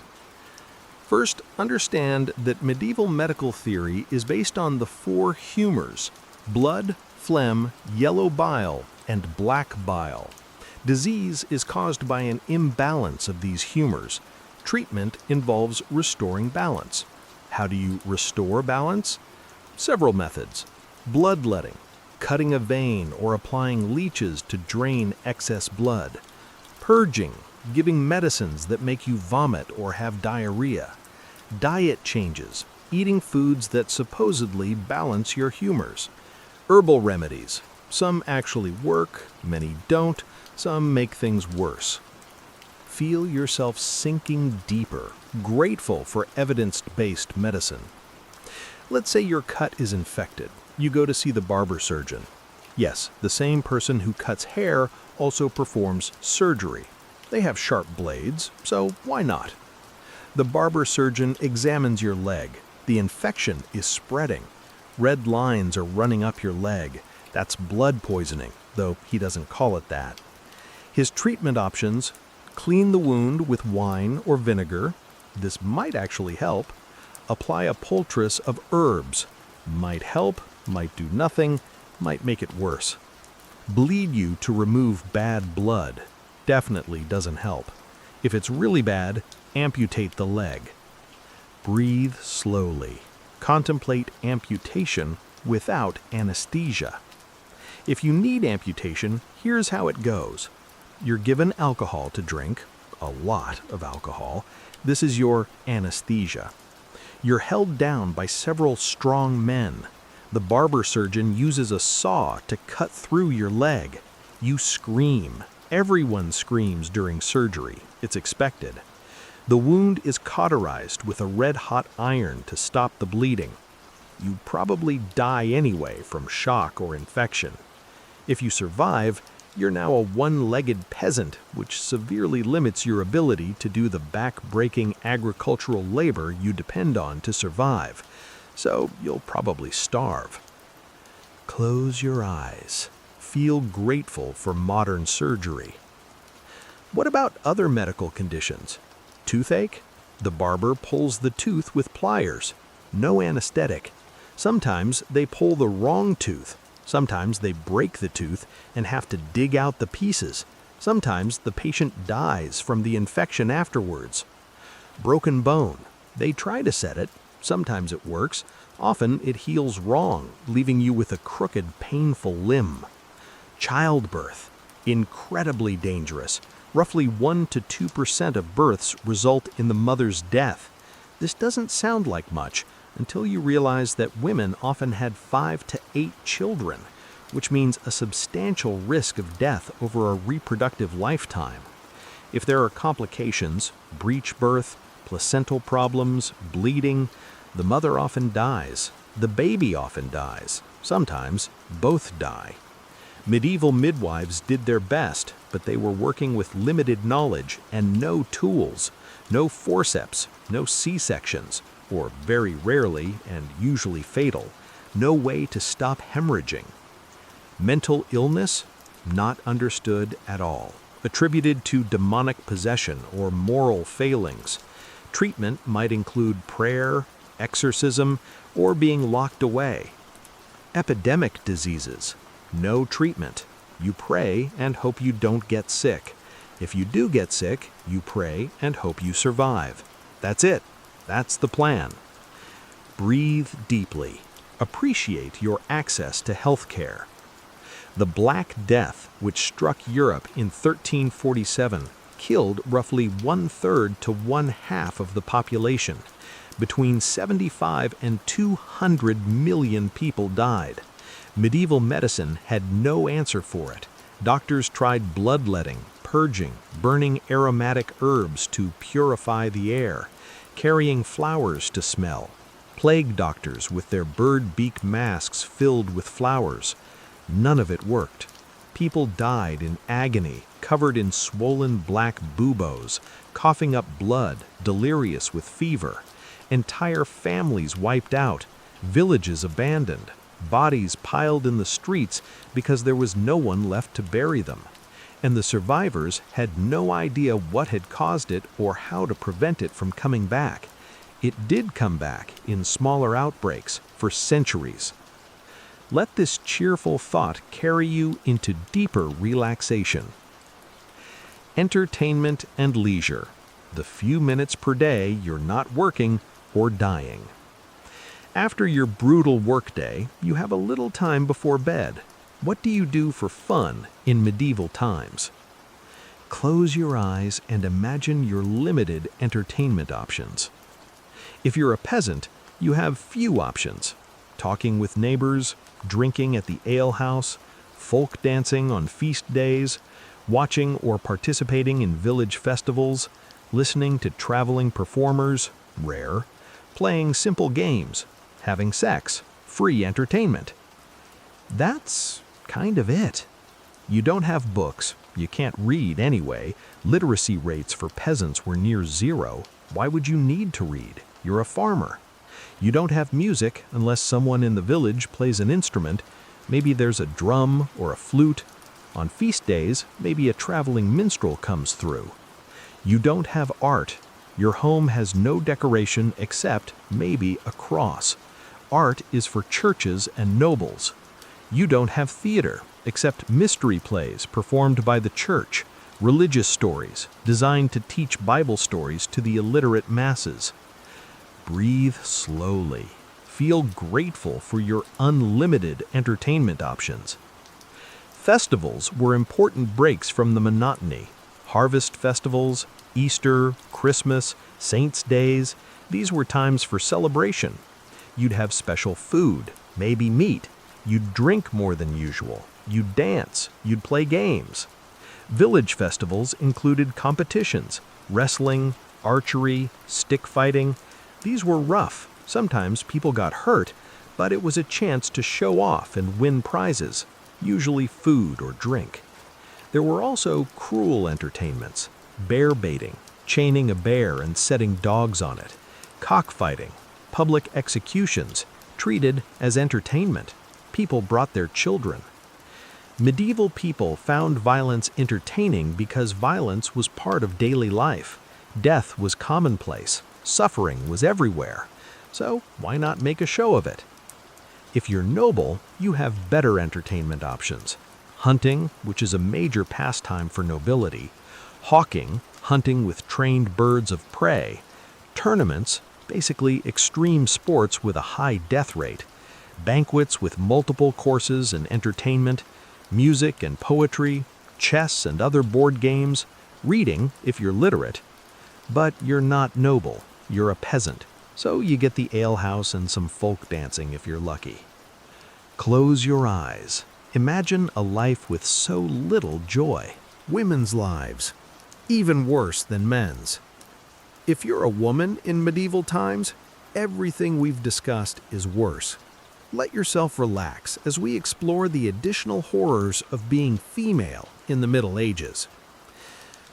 First, understand that medieval medical theory is based on the 4 humors: blood, phlegm, yellow bile, and black bile. Disease is caused by an imbalance of these humors. Treatment involves restoring balance. How do you restore balance? Several methods. Bloodletting, cutting a vein or applying leeches to drain excess blood. Purging, giving medicines that make you vomit or have diarrhea. Diet changes, eating foods that supposedly balance your humors. Herbal remedies. Some actually work, many don't, some make things worse. Feel yourself sinking deeper, grateful for evidence-based medicine. Let's say your cut is infected. You go to see the barber surgeon. Yes, the same person who cuts hair also performs surgery. They have sharp blades, so why not? The barber surgeon examines your leg. The infection is spreading. Red lines are running up your leg. That's blood poisoning, though he doesn't call it that. His treatment options: clean the wound with wine or vinegar. This might actually help. Apply a poultice of herbs. Might help, might do nothing, might make it worse. Bleed you to remove bad blood. Definitely doesn't help. If it's really bad, amputate the leg. Breathe slowly. Contemplate amputation without anesthesia. If you need amputation, here's how it goes. You're given alcohol to drink, a lot of alcohol. This is your anesthesia. You're held down by several strong men. The barber surgeon uses a saw to cut through your leg. You scream. Everyone screams during surgery. It's expected. The wound is cauterized with a red-hot iron to stop the bleeding. You probably die anyway from shock or infection. If you survive, you're now a one-legged peasant, which severely limits your ability to do the back-breaking agricultural labor you depend on to survive. So you'll probably starve. Close your eyes. Feel grateful for modern surgery. What about other medical conditions? Toothache? The barber pulls the tooth with pliers. No anesthetic. Sometimes they pull the wrong tooth. Sometimes they break the tooth and have to dig out the pieces. Sometimes the patient dies from the infection afterwards. Broken bone. They try to set it. Sometimes it works. Often it heals wrong, leaving you with a crooked, painful limb. Childbirth. Incredibly dangerous. Roughly 1 to 2% of births result in the mother's death. This doesn't sound like much until you realize that women often had 5 to 8 children, which means a substantial risk of death over a reproductive lifetime. If there are complications, breech birth, placental problems, bleeding, the mother often dies. The baby often dies. Sometimes both die. Medieval midwives did their best, but they were working with limited knowledge and no tools, no forceps, no C-sections, or very rarely and usually fatal, no way to stop hemorrhaging. Mental illness? Not understood at all. Attributed to demonic possession or moral failings. Treatment might include prayer, exorcism, or being locked away. Epidemic diseases. No treatment. You pray and hope you don't get sick. If you do get sick, you pray and hope you survive. That's it. That's the plan. Breathe deeply. Appreciate your access to health care. The Black Death, which struck Europe in 1347, killed roughly 1/3 to 1/2 of the population. Between 75 and 200 million people died. Medieval medicine had no answer for it. Doctors tried bloodletting, purging, burning aromatic herbs to purify the air, carrying flowers to smell. Plague doctors with their bird beak masks filled with flowers. None of it worked. People died in agony, covered in swollen black buboes, coughing up blood, delirious with fever. Entire families wiped out, villages abandoned, bodies piled in the streets because there was no one left to bury them. And the survivors had no idea what had caused it or how to prevent it from coming back. It did come back in smaller outbreaks for centuries. Let this cheerful thought carry you into deeper relaxation. Entertainment and leisure. The few minutes per day you're not working or dying. After your brutal workday, you have a little time before bed. What do you do for fun in medieval times? Close your eyes and imagine your limited entertainment options. If you're a peasant, you have few options. Talking with neighbors, drinking at the alehouse, folk dancing on feast days, watching or participating in village festivals, listening to traveling performers, rare, playing simple games, having sex, free entertainment. That's kind of it. You don't have books, you can't read anyway, literacy rates for peasants were near zero. Why would you need to read? You're a farmer. You don't have music unless someone in the village plays an instrument. Maybe there's a drum or a flute. On feast days, maybe a traveling minstrel comes through. You don't have art. Your home has no decoration except maybe a cross. Art is for churches and nobles. You don't have theater, except mystery plays performed by the church, religious stories designed to teach Bible stories to the illiterate masses. Breathe slowly. Feel grateful for your unlimited entertainment options. Festivals were important breaks from the monotony. Harvest festivals, Easter, Christmas, Saints' Days, these were times for celebration. You'd have special food, maybe meat. You'd drink more than usual. You'd dance. You'd play games. Village festivals included competitions, wrestling, archery, stick fighting. These were rough. Sometimes people got hurt, but it was a chance to show off and win prizes, usually food or drink. There were also cruel entertainments, bear baiting, chaining a bear and setting dogs on it, cockfighting, public executions, treated as entertainment. People brought their children. Medieval people found violence entertaining because violence was part of daily life. Death was commonplace. Suffering was everywhere. So why not make a show of it? If you're noble, you have better entertainment options. Hunting, which is a major pastime for nobility. Hawking, hunting with trained birds of prey. Tournaments, basically extreme sports with a high death rate. Banquets with multiple courses and entertainment. music and poetry, chess and other board games, reading if you're literate. But you're not noble, you're a peasant, so you get the alehouse and some folk dancing if you're lucky. Close your eyes. Imagine a life with so little joy.
Women's lives, even worse than men's. If you're a woman in medieval times, everything we've discussed is worse. Let yourself relax as we explore the additional horrors of being female in the Middle Ages.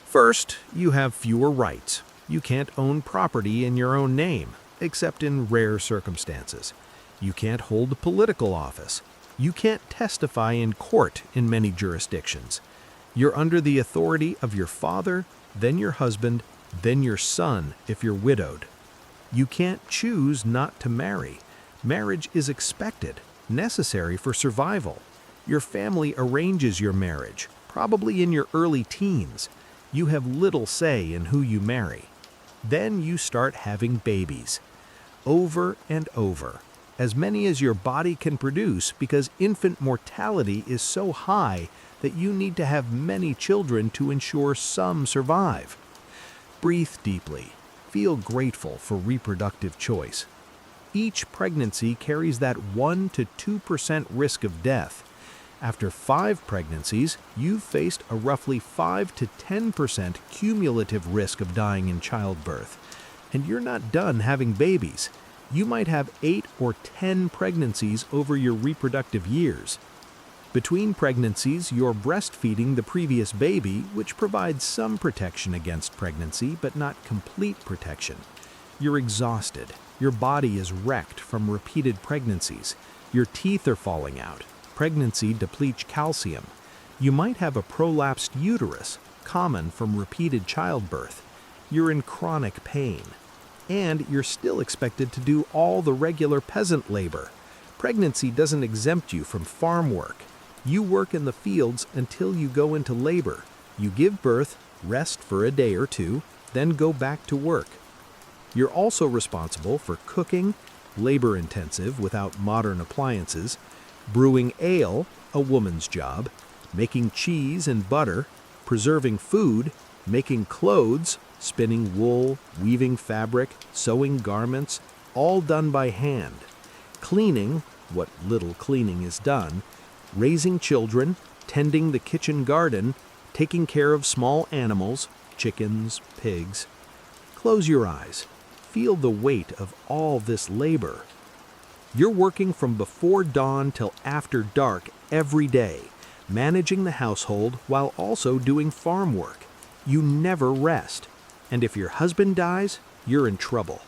First, you have fewer rights. You can't own property in your own name, except in rare circumstances. You can't hold political office. You can't testify in court in many jurisdictions. You're under the authority of your father, then your husband, then your son if you're widowed. You can't choose not to marry. Marriage is expected, necessary for survival. Your family arranges your marriage, probably in your early teens. You have little say in who you marry. Then you start having babies. Over and over. As many as your body can produce because infant mortality is so high that you need to have many children to ensure some survive. Breathe deeply. Feel grateful for reproductive choice. Each pregnancy carries that 1 to 2% risk of death. After 5 pregnancies, you've faced a roughly 5 to 10% cumulative risk of dying in childbirth. And you're not done having babies. You might have 8 or 10 pregnancies over your reproductive years. Between pregnancies, you're breastfeeding the previous baby, which provides some protection against pregnancy, but not complete protection. You're exhausted. Your body is wrecked from repeated pregnancies. Your teeth are falling out. Pregnancy depletes calcium. You might have a prolapsed uterus, common from repeated childbirth. You're in chronic pain. And you're still expected to do all the regular peasant labor. Pregnancy doesn't exempt you from farm work. You work in the fields until you go into labor. You give birth, rest for a day or two, then go back to work. You're also responsible for cooking, labor-intensive without modern appliances, brewing ale, a woman's job, making cheese and butter, preserving food, making clothes, spinning wool, weaving fabric, sewing garments, all done by hand, cleaning, what little cleaning is done, raising children, tending the kitchen garden, taking care of small animals, chickens, pigs. Close your eyes. Feel the weight of all this labor. You're working from before dawn till after dark every day, managing the household while also doing farm work. You never rest. And if your husband dies, you're in trouble.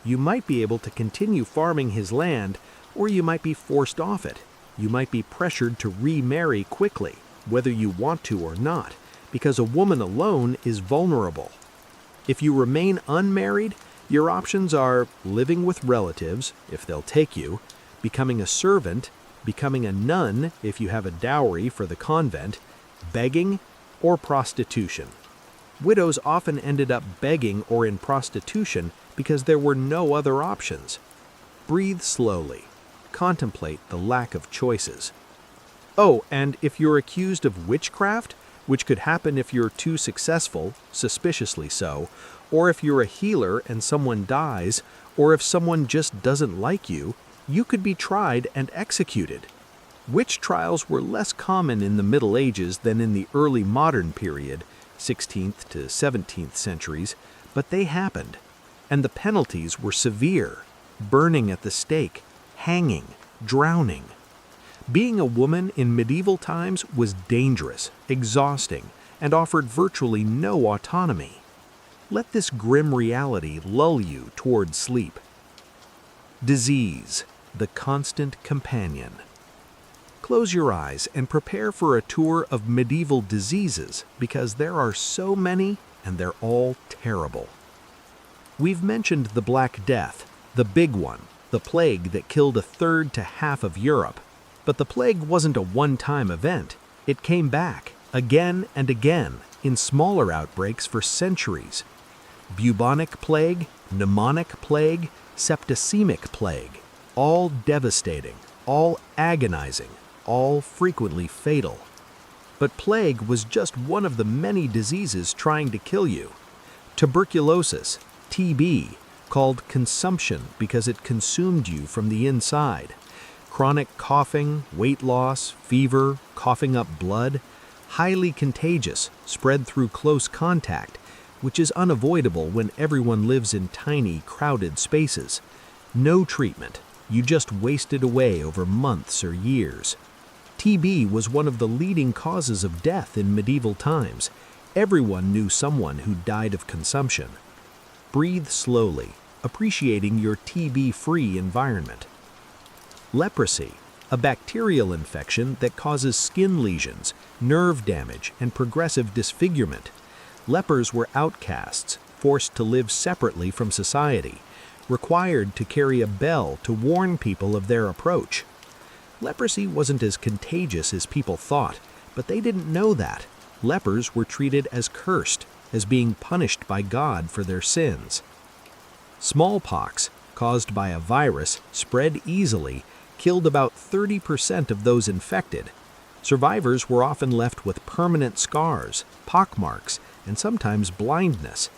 You might be able to continue farming his land, or you might be forced off it. You might be pressured to remarry quickly, whether you want to or not, because a woman alone is vulnerable. If you remain unmarried, your options are living with relatives, if they'll take you, becoming a servant, becoming a nun if you have a dowry for the convent, begging, or prostitution. Widows often ended up begging or in prostitution because there were no other options. Breathe slowly. Contemplate the lack of choices. Oh, and if you're accused of witchcraft, which could happen if you're too successful, suspiciously so, or if you're a healer and someone dies, or if someone just doesn't like you, you could be tried and executed. Witch trials were less common in the Middle Ages than in the early modern period, 16th to 17th centuries, but they happened, and the penalties were severe: burning at the stake, hanging, drowning. Being a woman in medieval times was dangerous, exhausting, and offered virtually no autonomy. Let this grim reality lull you toward sleep. Disease, the constant companion. Close your eyes and prepare for a tour of medieval diseases, because there are so many and they're all terrible. We've mentioned the Black Death, the big one, the plague that killed a third to half of Europe. But the plague wasn't a one-time event. It came back, again and again, in smaller outbreaks for centuries. Bubonic plague, pneumonic plague, septicemic plague, all devastating, all agonizing, all frequently fatal.
But plague was just one of the many diseases trying to kill you. Tuberculosis, TB, called consumption because it consumed you from the inside. Chronic coughing, weight loss, fever, coughing up blood, highly contagious, spread through close contact, which is unavoidable when everyone lives in tiny, crowded spaces. No treatment. You just wasted away over months or years. TB was one of the leading causes of death in medieval times. Everyone knew someone who died of consumption. Breathe slowly, appreciating your TB-free environment. Leprosy, a bacterial infection that causes skin lesions, nerve damage, and progressive disfigurement. Lepers were outcasts, forced to live separately from society, required to carry a bell to warn people of their approach. Leprosy wasn't as contagious as people thought, but they didn't know that. Lepers were treated as cursed, as being punished by God for their sins. Smallpox, caused by a virus, spread easily, killed about 30% of those infected. Survivors were often left with permanent scars, pockmarks, and sometimes blindness.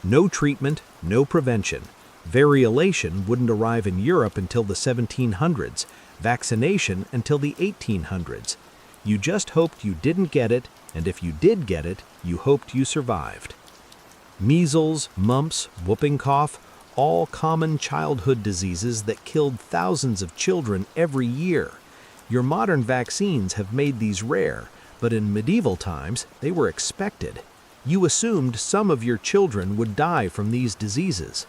No treatment, no prevention. Variolation wouldn't arrive in Europe until the 1700s, vaccination until the 1800s. You just hoped you didn't get it, and if you did get it, you hoped you survived. Measles, mumps, whooping cough, all common childhood diseases that killed thousands of children every year. Your modern vaccines have made these rare, but in medieval times, they were expected. You assumed some of your children would die from these diseases.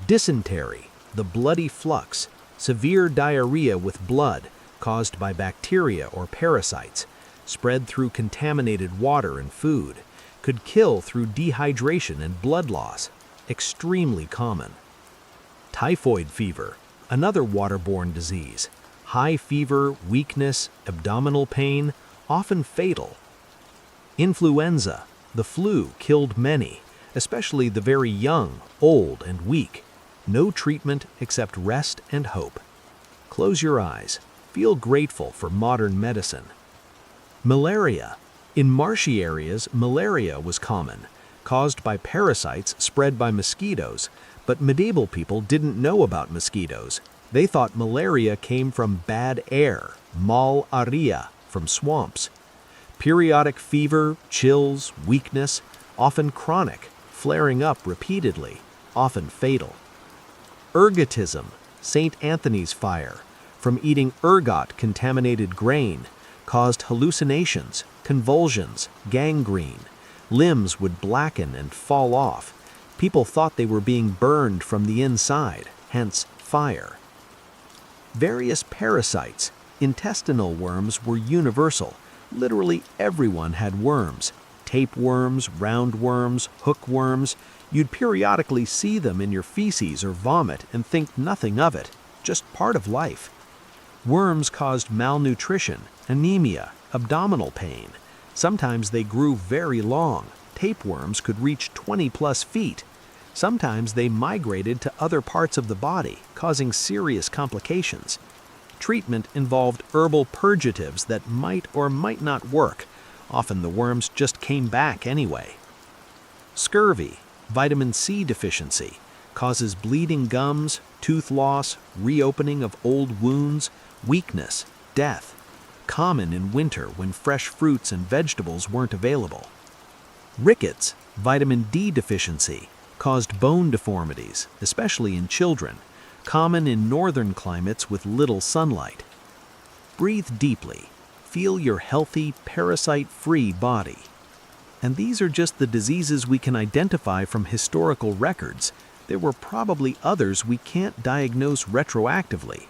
Dysentery, the bloody flux, severe diarrhea with blood, caused by bacteria or parasites, spread through contaminated water and food, could kill through dehydration and blood loss, extremely common. Typhoid fever, another waterborne disease, high fever, weakness, abdominal pain, often fatal. Influenza, the flu, killed many, especially the very young, old, and weak. No treatment except rest and hope. Close your eyes. Feel grateful for modern medicine. Malaria. In marshy areas, malaria was common, caused by parasites spread by mosquitoes, but medieval people didn't know about mosquitoes. They thought malaria came from bad air, malaria, from swamps. Periodic fever, chills, weakness, often chronic, flaring up repeatedly, often fatal. Ergotism, St. Anthony's fire, from eating ergot contaminated grain, caused hallucinations, convulsions, gangrene. Limbs would blacken and fall off. People thought they were being burned from the inside, hence fire. Various parasites, intestinal worms, were universal. Literally everyone had worms. Tapeworms, roundworms, hookworms. You'd periodically see them in your feces or vomit and think nothing of it, just part of life. Worms caused malnutrition, anemia, abdominal pain. Sometimes they grew very long. Tapeworms could reach 20+ feet. Sometimes they migrated to other parts of the body, causing serious complications. Treatment involved herbal purgatives that might or might not work. Often the worms just came back anyway. Scurvy, vitamin C deficiency, causes bleeding gums, tooth loss, reopening of old wounds, weakness, death. Common in winter when fresh fruits and vegetables weren't available. Rickets, vitamin D deficiency, caused bone deformities, especially in children, common in northern climates with little sunlight. Breathe deeply. Feel your healthy, parasite-free body. And these are just the diseases we can identify from historical records. There were probably others we can't diagnose retroactively.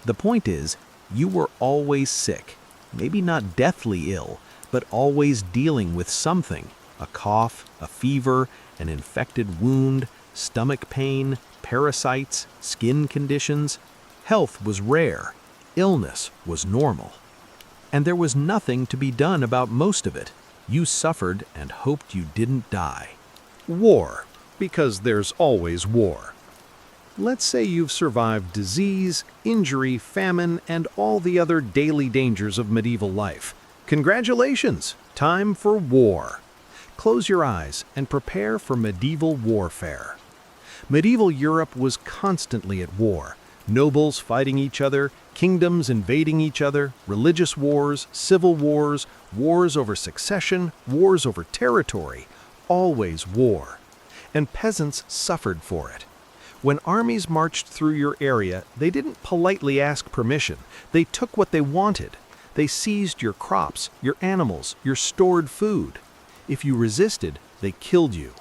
The point is, you were always sick, maybe not deathly ill, but always dealing with something, a cough, a fever, an infected wound, stomach pain, parasites, skin conditions. Health was rare, illness was normal. And there was nothing to be done about most of it. You suffered and hoped you didn't die.
War, because there's always war.
Let's say you've survived disease, injury, famine, and all the other daily dangers of medieval life. Congratulations! Time for war. Close your eyes and prepare for medieval warfare. Medieval Europe was constantly at war. Nobles fighting each other, kingdoms invading each other, religious wars, civil wars, wars over succession, wars over territory, always war. And peasants suffered for it. When armies marched through your area, they didn't politely ask permission. They took what they wanted. They seized your crops, your animals, your stored food. If you resisted, they killed you.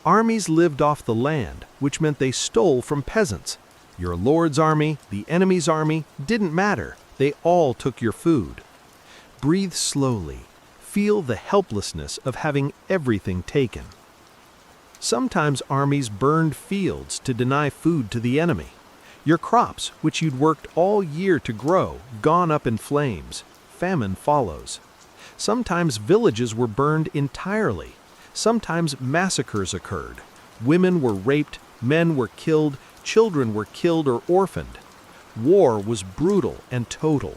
Armies lived off the land, which meant they stole from peasants. Your lord's army, the enemy's army, didn't matter. They all took your food. Breathe slowly. Feel the helplessness of having everything taken. Sometimes armies burned fields to deny food to the enemy. Your crops, which you'd worked all year to grow, gone up in flames. Famine follows. Sometimes villages were burned entirely. Sometimes massacres occurred. Women were raped, men were killed, children were killed or orphaned. War was brutal and total.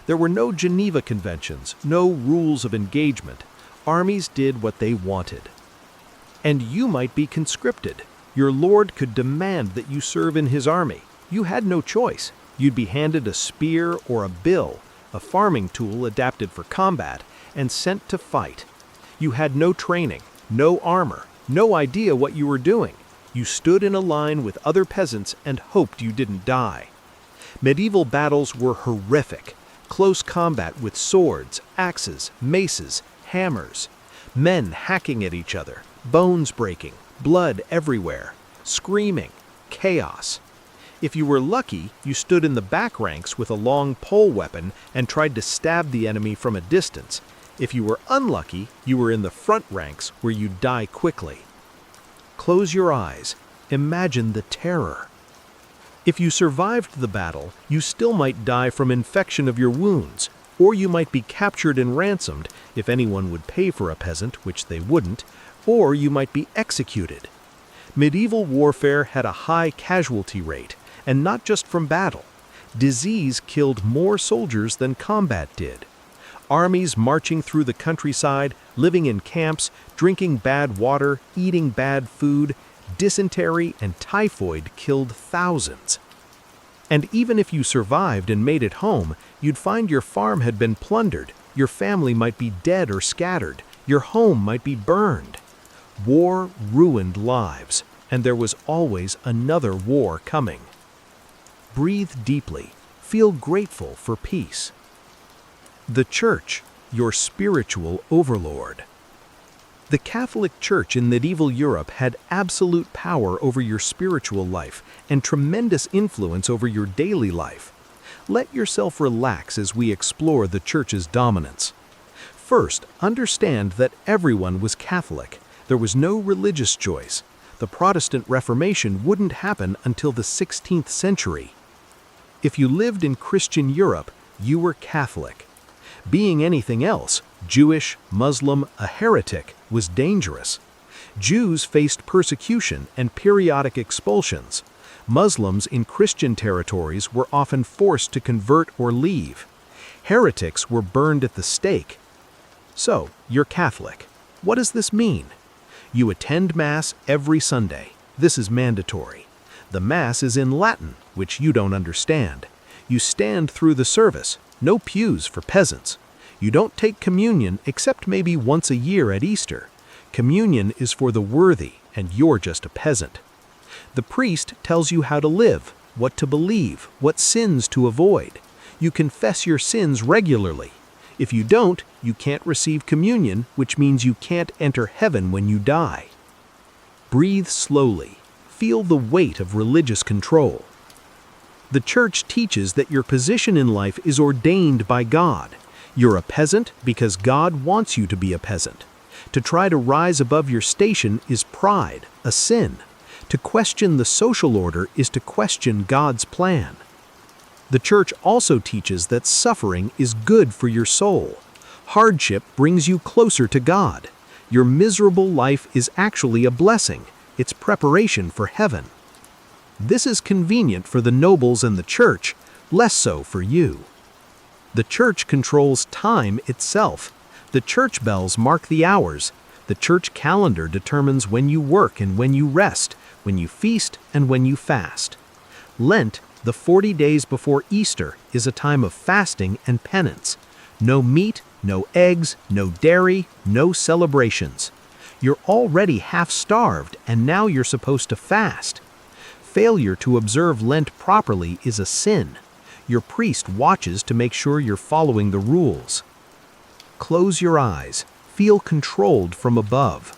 There were no Geneva Conventions, no rules of engagement. Armies did what they wanted. And you might be conscripted. Your lord could demand that you serve in his army. You had no choice. You'd be handed a spear or a bill, a farming tool adapted for combat, and sent to fight. You had no training, no armor, no idea what you were doing. You stood in a line with other peasants and hoped you didn't die. Medieval battles were horrific. Close combat with swords, axes, maces, hammers. Men hacking at each other, bones breaking, blood everywhere, screaming, chaos. If you were lucky, you stood in the back ranks with a long pole weapon and tried to stab the enemy from a distance. If you were unlucky, you were in the front ranks where you'd die quickly. Close your eyes. Imagine the terror. If you survived the battle, you still might die from infection of your wounds, or you might be captured and ransomed if anyone would pay for a peasant, which they wouldn't, or you might be executed. Medieval warfare had a high casualty rate, and not just from battle. Disease killed more soldiers than combat did. Armies marching through the countryside, living in camps, drinking bad water, eating bad food, dysentery and typhoid killed thousands. And even if you survived and made it home, you'd find your farm had been plundered, your family might be dead or scattered, your home might be burned. War ruined lives, and there was always another war coming. Breathe deeply. Feel grateful for peace. The Church, your spiritual overlord. The Catholic Church in medieval Europe had absolute power over your spiritual life and tremendous influence over your daily life. Let yourself relax as we explore the Church's dominance. First, understand that everyone was Catholic. There was no religious choice. The Protestant Reformation wouldn't happen until the 16th century. If you lived in Christian Europe, you were Catholic. Being anything else, Jewish, Muslim, a heretic, was dangerous. Jews faced persecution and periodic expulsions. Muslims in Christian territories were often forced to convert or leave. Heretics were burned at the stake. So, you're Catholic. What does this mean? You attend Mass every Sunday. This is mandatory. The Mass is in Latin, which you don't understand. You stand through the service. No pews for peasants. You don't take communion except maybe once a year at Easter. Communion is for the worthy, and you're just a peasant. The priest tells you how to live, what to believe, what sins to avoid. You confess your sins regularly. If you don't, you can't receive communion, which means you can't enter heaven when you die. Breathe slowly. Feel the weight of religious control. The Church teaches that your position in life is ordained by God. You're a peasant because God wants you to be a peasant. To try to rise above your station is pride, a sin. To question the social order is to question God's plan. The Church also teaches that suffering is good for your soul. Hardship brings you closer to God. Your miserable life is actually a blessing. It's preparation for heaven. This is convenient for the nobles and the Church, less so for you. The church controls time itself. The church bells mark the hours. The church calendar determines when you work and when you rest, when you feast and when you fast. Lent, the 40 days before Easter, is a time of fasting and penance. No meat, no eggs, no dairy, no celebrations. You're already half-starved, and now you're supposed to fast. Failure to observe Lent properly is a sin. Your priest watches to make sure you're following the rules. Close your eyes. Feel controlled from above.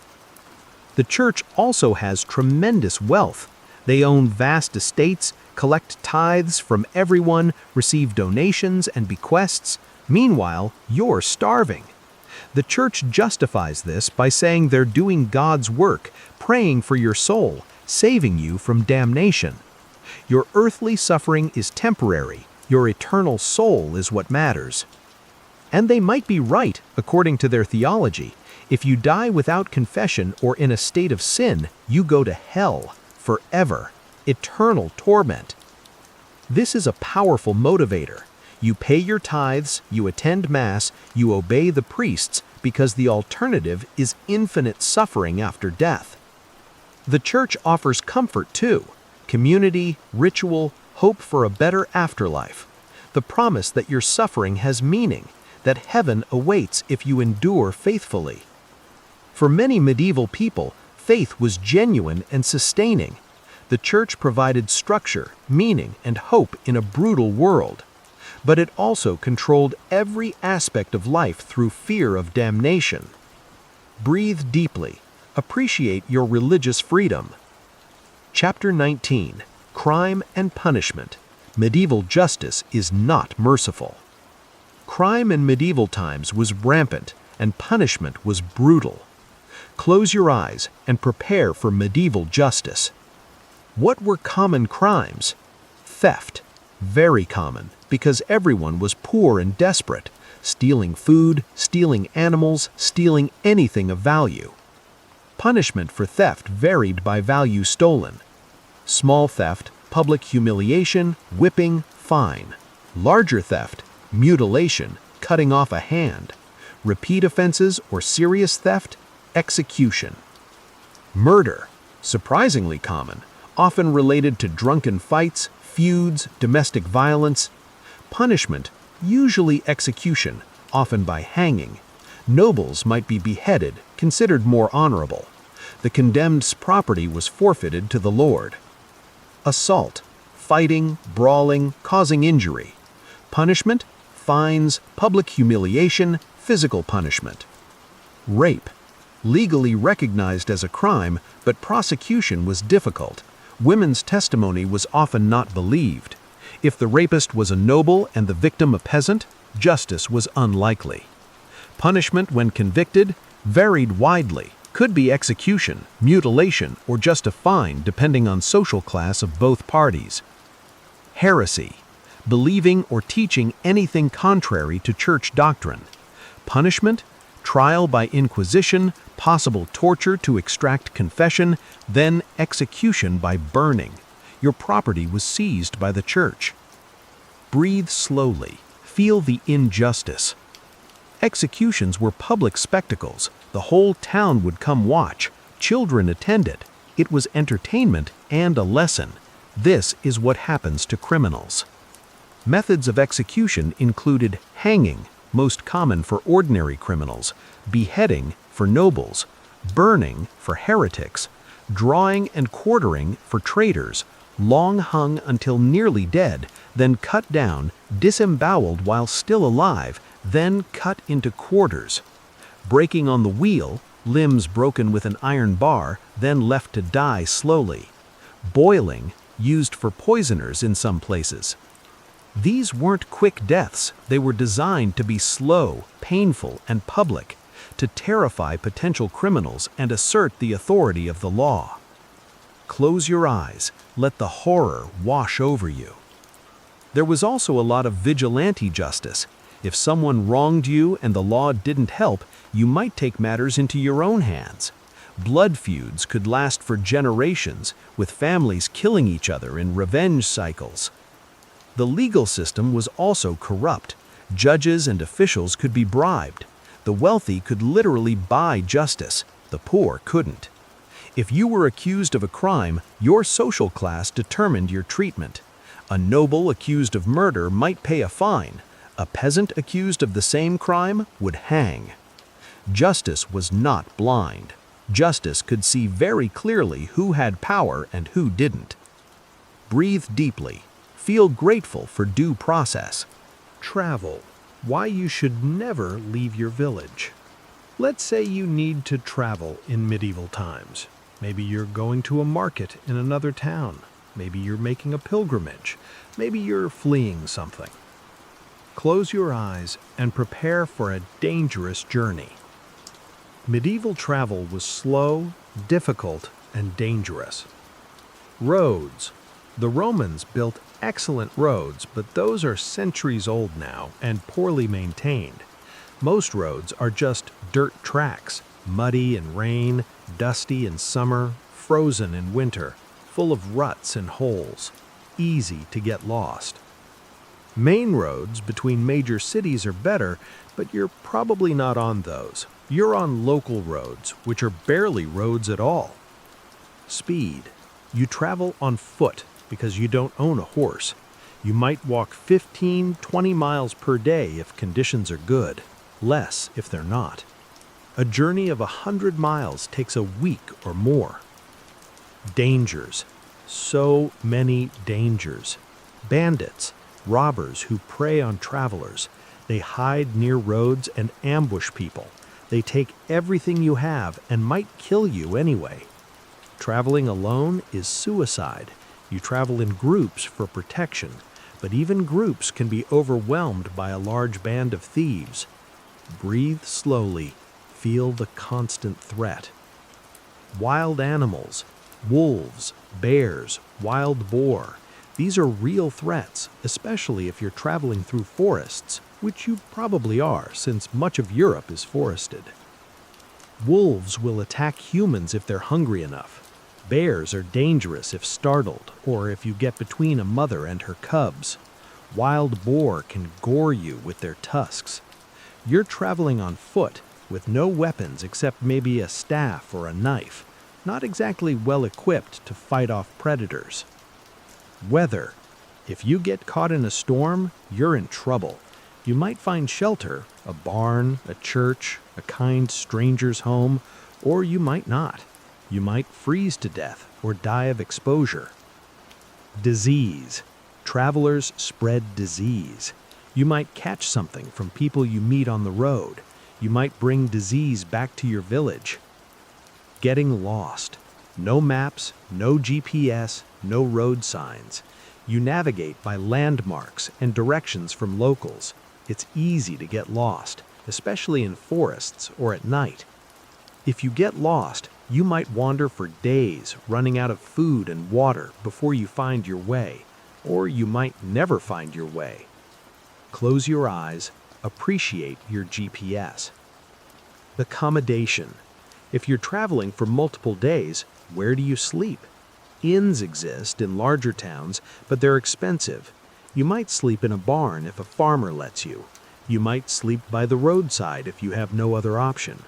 The church also has tremendous wealth. They own vast estates, collect tithes from everyone, receive donations and bequests. Meanwhile, you're starving. The church justifies this by saying they're doing God's work, praying for your soul, saving you from damnation. Your earthly suffering is temporary. Your eternal soul is what matters. And they might be right, according to their theology. If you die without confession or in a state of sin, you go to hell, forever, eternal torment. This is a powerful motivator. You pay your tithes, you attend Mass, you obey the priests, because the alternative is infinite suffering after death. The church offers comfort too: community, ritual, hope for a better afterlife. The promise that your suffering has meaning, that heaven awaits if you endure faithfully. For many medieval people, faith was genuine and sustaining. The church provided structure, meaning, and hope in a brutal world. But it also controlled every aspect of life through fear of damnation. Breathe deeply. Appreciate your religious freedom. Chapter 19. Crime and Punishment. Medieval justice is not merciful. Crime in medieval times was rampant, and punishment was brutal. Close your eyes and prepare for medieval justice. What were common crimes? Theft. Very common, because everyone was poor and desperate, stealing food, stealing animals, stealing anything of value. Punishment for theft varied by value stolen. Small theft, public humiliation, whipping, fine. Larger theft, mutilation, cutting off a hand. Repeat offenses or serious theft, execution. Murder, surprisingly common, often related to drunken fights, feuds, domestic violence. Punishment, usually execution, often by hanging. Nobles might be beheaded, considered more honorable. The condemned's property was forfeited to the lord. Assault, fighting, brawling, causing injury. Punishment, fines, public humiliation, physical punishment. Rape, legally recognized as a crime, but prosecution was difficult. Women's testimony was often not believed. If the rapist was a noble and the victim a peasant, justice was unlikely. Punishment, when convicted, varied widely, could be execution, mutilation, or just a fine depending on social class of both parties. Heresy, believing or teaching anything contrary to church doctrine. Punishment, trial by inquisition, possible torture to extract confession, then execution by burning. Your property was seized by the church. Breathe slowly. Feel the injustice. Executions were public spectacles. The whole town would come watch. Children attended. It was entertainment and a lesson. This is what happens to criminals. Methods of execution included hanging, most common for ordinary criminals, beheading for nobles, burning for heretics, drawing and quartering for traitors, long hung until nearly dead, then cut down, disemboweled while still alive, then cut into quarters. Breaking on the wheel, limbs broken with an iron bar, then left to die slowly. Boiling, used for poisoners in some places. These weren't quick deaths. They were designed to be slow, painful, and public, to terrify potential criminals and assert the authority of the law. Close your eyes. Let the horror wash over you. There was also a lot of vigilante justice. If someone wronged you and the law didn't help, you might take matters into your own hands. Blood feuds could last for generations, with families killing each other in revenge cycles. The legal system was also corrupt.
Judges and officials could be bribed. The wealthy could literally buy justice. The poor couldn't. If you were accused of a crime, your social class determined your treatment. A noble accused of murder might pay a fine. A peasant accused of the same crime would hang. Justice was not blind. Justice could see very clearly who had power and who didn't. Breathe deeply. Feel grateful for due process.
Travel. Why you should never leave your village. Let's say you need to travel in medieval times. Maybe you're going to a market in another town. Maybe you're making a pilgrimage. Maybe you're fleeing something. Close your eyes and prepare for a dangerous journey. Medieval travel was slow, difficult, and dangerous. Roads. The Romans built excellent roads, but those are centuries old now and poorly maintained. Most roads are just dirt tracks, muddy in rain, dusty in summer, frozen in winter, full of ruts and holes, easy to get lost. Main roads between major cities are better, but you're probably not on those. You're on local roads, which are barely roads at all. Speed. You travel on foot because you don't own a horse. You might walk 15-20 miles per day if conditions are good, less if they're not. A journey of 100 miles takes a week or more. Dangers. So many dangers. Bandits, robbers who prey on travelers. They hide near roads and ambush people. They take everything you have and might kill you anyway. Traveling alone is suicide. You travel in groups for protection, but even groups can be overwhelmed by a large band of thieves. Breathe slowly. Feel the constant threat. Wild animals, wolves, bears, wild boar. These are real threats, especially if you're traveling through forests, which you probably are since much of Europe is forested. Wolves will attack humans if they're hungry enough. Bears are dangerous if startled or if you get between a mother and her cubs. Wild boar can gore you with their tusks. You're traveling on foot with no weapons except maybe a staff or a knife, not exactly well equipped to fight off predators. Weather. If you get caught in a storm, you're in trouble. You might find shelter, a barn, a church, a kind stranger's home, or you might not. You might freeze to death or die of exposure. Disease. Travelers spread disease. You might catch something from people you meet on the road. You might bring disease back to your village. Getting lost. No maps, no GPS, no road signs. You navigate by landmarks and directions from locals. It's easy to get lost, especially in forests or at night. If you get lost, you might wander for days, running out of food and water before you find your way, or you might never find your way. Close your eyes, appreciate your GPS. Accommodation. If you're traveling for multiple days, where do you sleep? Inns exist in larger towns, but they're expensive. You might sleep in a barn if a farmer lets you. You might sleep by the roadside if you have no other option.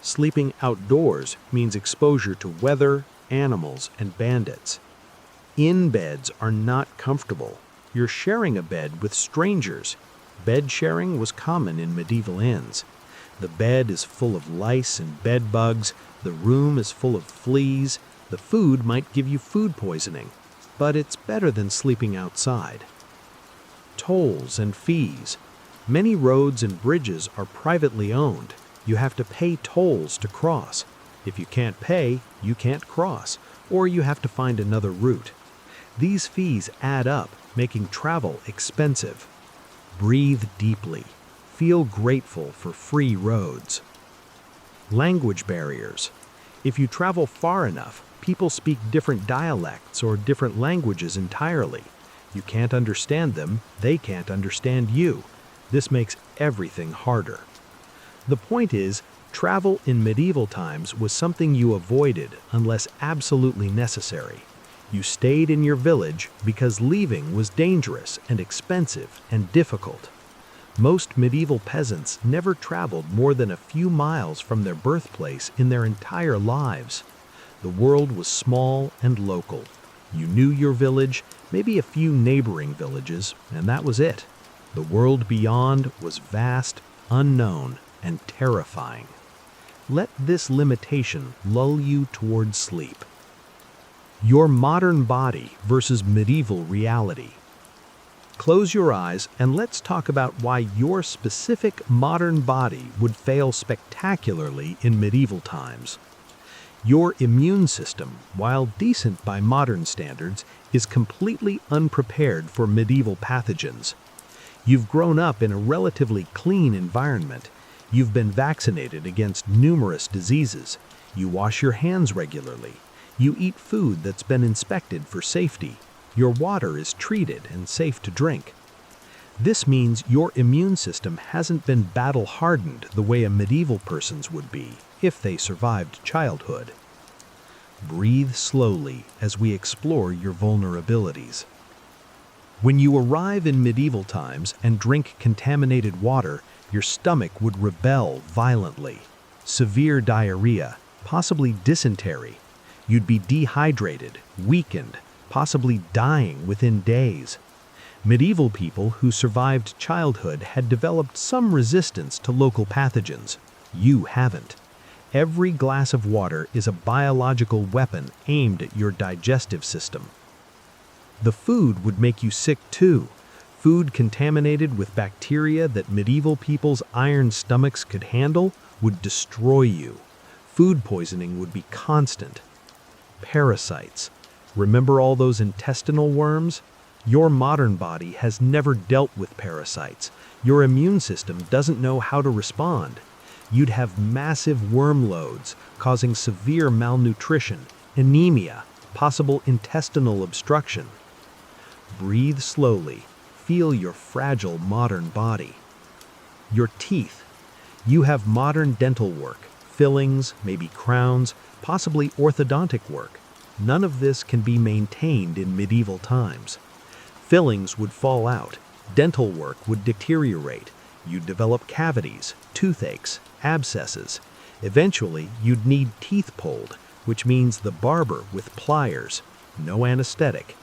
Sleeping outdoors means exposure to weather, animals, and bandits. Inn beds are not comfortable. You're sharing a bed with strangers. Bed sharing was common in medieval inns. The bed is full of lice and bed bugs. The room is full of fleas. The food might give you food poisoning, but it's better than sleeping outside. Tolls and fees. Many roads and bridges are privately owned. You have to pay tolls to cross. If you can't pay, you can't cross, or you have to find another route. These fees add up, making travel expensive. Breathe deeply. Feel grateful for free roads. Language barriers. If you travel far enough, people speak different dialects or different languages entirely. You can't understand them, they can't understand you. This makes everything harder. The point is, travel in medieval times was something you avoided unless absolutely necessary. You stayed in your village because leaving was dangerous and expensive and difficult. Most medieval peasants never traveled more than a few miles from their birthplace in their entire lives. The world was small and local. You knew your village, maybe a few neighboring villages, and that was it. The world beyond was vast, unknown, and terrifying. Let this limitation lull you toward sleep. Your modern body versus medieval reality. Close your eyes and let's talk about why your specific modern body would fail spectacularly in medieval times. Your immune system, while decent by modern standards, is completely unprepared for medieval pathogens. You've grown up in a relatively clean environment. You've been vaccinated against numerous diseases. You wash your hands regularly. You eat food that's been inspected for safety. Your water is treated and safe to drink. This means your immune system hasn't been battle-hardened the way a medieval person's would be if they survived childhood. Breathe slowly as we explore your vulnerabilities. When you arrive in medieval times and drink contaminated water, your stomach would rebel violently. Severe diarrhea, possibly dysentery. You'd be dehydrated, weakened, possibly dying within days. Medieval people who survived childhood had developed some resistance to local pathogens. You haven't. Every glass of water is a biological weapon aimed at your digestive system. The food would make you sick too. Food contaminated with bacteria that medieval people's iron stomachs could handle would destroy you. Food poisoning would be constant. Parasites. Remember all those intestinal worms? Your modern body has never dealt with parasites. Your immune system doesn't know how to respond. You'd have massive worm loads, causing severe malnutrition, anemia, possible intestinal obstruction. Breathe slowly. Feel your fragile modern body. Your teeth. You have modern dental work, fillings, maybe crowns, possibly orthodontic work. None of this can be maintained in medieval times. Fillings would fall out, dental work would deteriorate, you'd develop cavities, toothaches, abscesses. Eventually, you'd need teeth pulled, which means the barber with pliers, no anesthetic.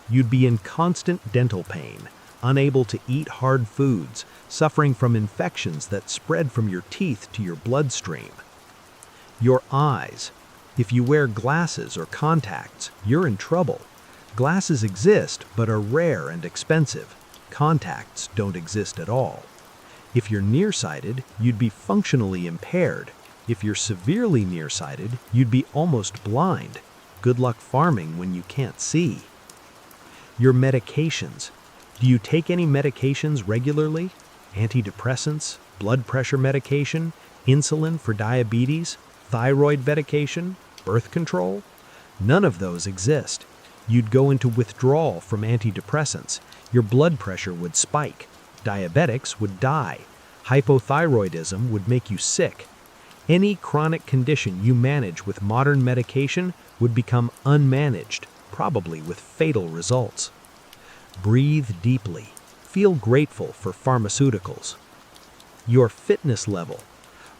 You'd be in constant dental pain, unable to eat hard foods, suffering from infections that spread from your teeth to your bloodstream. Your eyes. If you wear glasses or contacts, you're in trouble. Glasses exist, but are rare and expensive. Contacts don't exist at all. If you're nearsighted, you'd be functionally impaired. If you're severely nearsighted, you'd be almost blind. Good luck farming when you can't see. Your medications. Do you take any medications regularly? Antidepressants, blood pressure medication, insulin for diabetes, thyroid medication, birth control? None of those exist. You'd go into withdrawal from antidepressants. Your blood pressure would spike. Diabetics would die. Hypothyroidism would make you sick. Any chronic condition you manage with modern medication would become unmanaged, probably with fatal results. Breathe deeply. Feel grateful for pharmaceuticals. Your fitness level.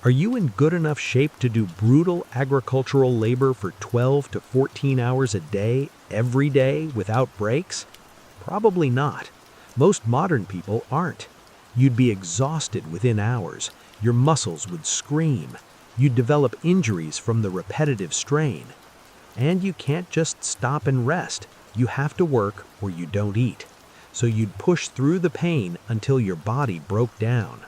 Are you in good enough shape to do brutal agricultural labor for 12 to 14 hours a day, every day, without breaks? Probably not. Most modern people aren't. You'd be exhausted within hours. Your muscles would scream. You'd develop injuries from the repetitive strain. And you can't just stop and rest. You have to work or you don't eat. So you'd push through the pain until your body broke down.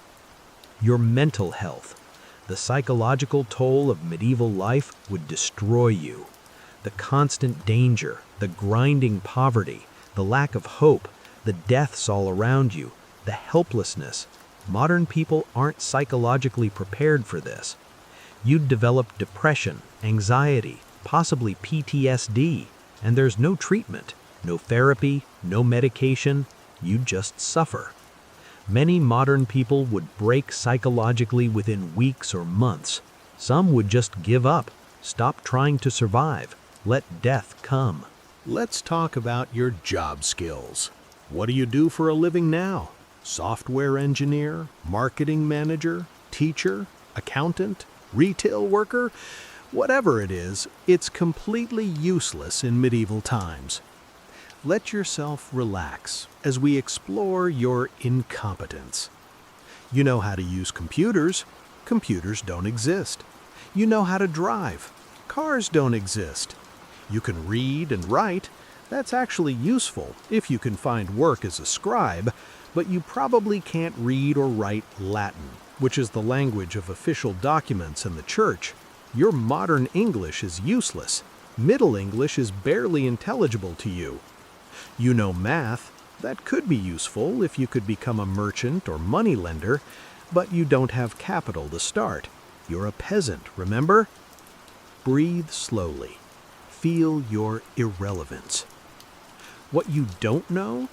Your mental health. The psychological toll of medieval life would destroy you. The constant danger, the grinding poverty, the lack of hope, the deaths all around you, the helplessness. Modern people aren't psychologically prepared for this. You'd develop depression, anxiety, possibly PTSD, and there's no treatment, no therapy, no medication. You'd just suffer. Many modern people would break psychologically within weeks or months. Some would just give up, stop trying to survive, let death come.
Let's talk about your job skills. What do you do for a living now?
software engineer, marketing manager, teacher, accountant, retail worker, whatever it is, it's completely useless in medieval times. Let yourself relax as we explore your incompetence. You know how to use computers. Computers don't exist. You know how to drive. Cars don't exist. You can read and write. That's actually useful if you can find work as a scribe, but you probably can't read or write Latin, which is the language of official documents in the church. Your modern English is useless. Middle English is barely intelligible to you. You know math. That could be useful if you could become a merchant or moneylender, but you don't have capital to start. You're a peasant, remember? Breathe slowly. Feel your irrelevance. What you don't know?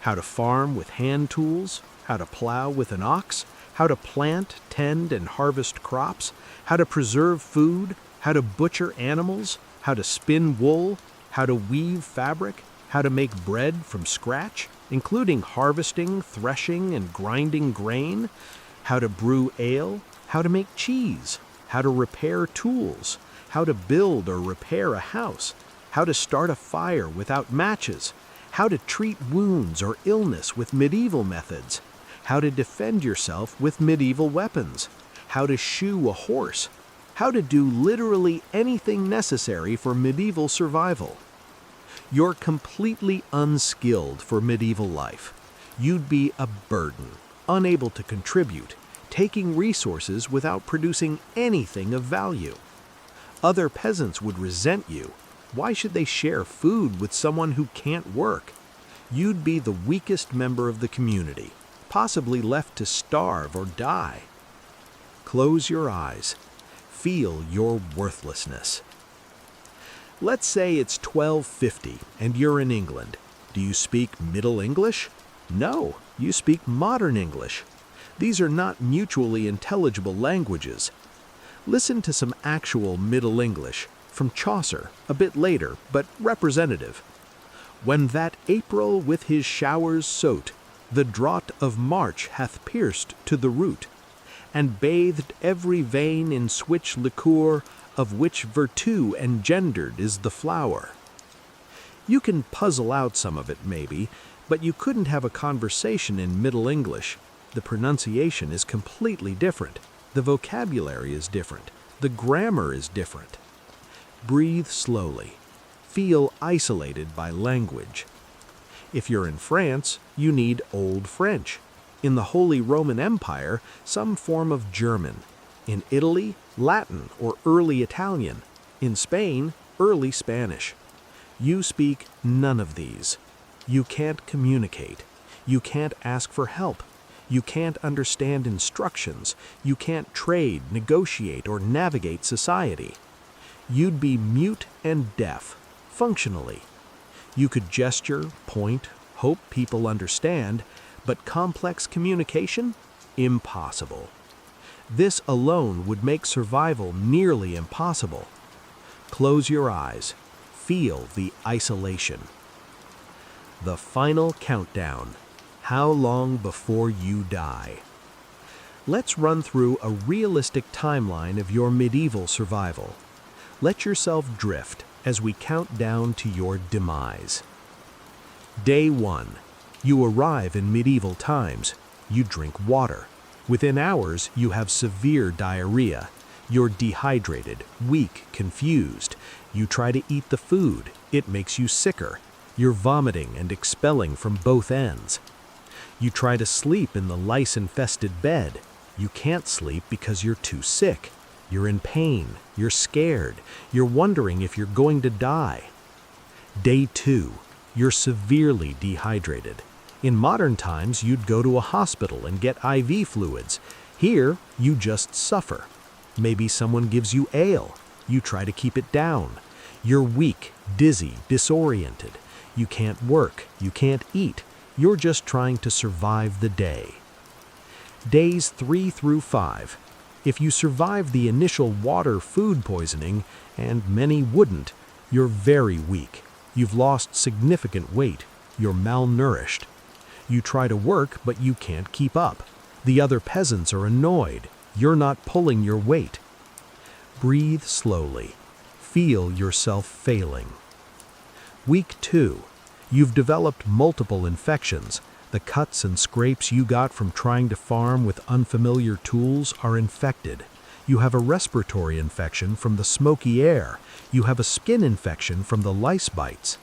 How to farm with hand tools, how to plow with an ox, how to plant, tend, and harvest crops, how to preserve food, how to butcher animals, how to spin wool, how to weave fabric, how to make bread from scratch, including harvesting, threshing, and grinding grain, how to brew ale, how to make cheese, how to repair tools, how to build or repair a house, how to start a fire without matches, how to treat wounds or illness with medieval methods, how to defend yourself with medieval weapons, how to shoe a horse, how to do literally anything necessary for medieval survival. You're completely unskilled for medieval life. You'd be a burden, unable to contribute, taking resources without producing anything of value. Other peasants would resent you. Why should they share food with someone who can't work? You'd be the weakest member of the community, possibly left to starve or die. Close your eyes. Feel your worthlessness. Let's say it's 1250 and you're in England. Do you speak Middle English? No, you speak modern English. These are not mutually intelligible languages. Listen to some actual Middle English from Chaucer, a bit later, but representative. When that April with his showers sote, the drought of March hath pierced to the root, and bathed every vein in switch liqueur, of which virtue engendered is the flower. You can puzzle out some of it, maybe, but you couldn't have a conversation in Middle English. The pronunciation is completely different. The vocabulary is different. The grammar is different. Breathe slowly. Feel isolated by language. If you're in France, you need Old French. In the Holy Roman Empire, some form of German. In Italy, Latin or Early Italian. In Spain, Early Spanish. You speak none of these. You can't communicate. You can't ask for help. You can't understand instructions. You can't trade, negotiate, or navigate society. You'd be mute and deaf, functionally. You could gesture, point, hope people understand, but complex communication? Impossible. This alone would make survival nearly impossible. Close your eyes. Feel the isolation. The final countdown. How long before you die? Let's run through a realistic timeline of your medieval survival. Let yourself drift as we count down to your demise. Day 1. You arrive in medieval times. You drink water. Within hours, you have severe diarrhea. You're dehydrated, weak, confused. You try to eat the food. It makes you sicker. You're vomiting and expelling from both ends. You try to sleep in the lice-infested bed. You can't sleep because you're too sick. You're in pain. You're scared. You're wondering if you're going to die. Day 2. You're severely dehydrated. In modern times, you'd go to a hospital and get IV fluids. Here, you just suffer. Maybe someone gives you ale. You try to keep it down. You're weak, dizzy, disoriented. You can't work. You can't eat. You're just trying to survive the day. Days 3 through 5. If you survive the initial water food poisoning, and many wouldn't, you're very weak. You've lost significant weight. You're malnourished. You try to work, but you can't keep up. The other peasants are annoyed. You're not pulling your weight. Breathe slowly. Feel yourself failing. Week 2. You've developed multiple infections. The cuts and scrapes you got from trying to farm with unfamiliar tools are infected. You have a respiratory infection from the smoky air. You have a skin infection from the lice bites.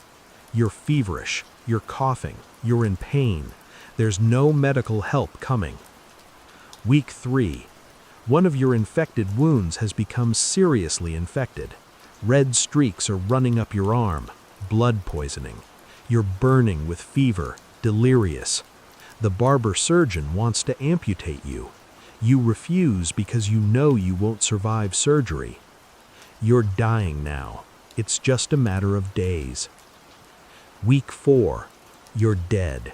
You're feverish. You're coughing. You're in pain. There's no medical help coming. Week 3. One of your infected wounds has become seriously infected. Red streaks are running up your arm. Blood poisoning. You're burning with fever, delirious. The barber surgeon wants to amputate you. You refuse because you know you won't survive surgery. You're dying now. It's just a matter of days. Week 4. You're dead.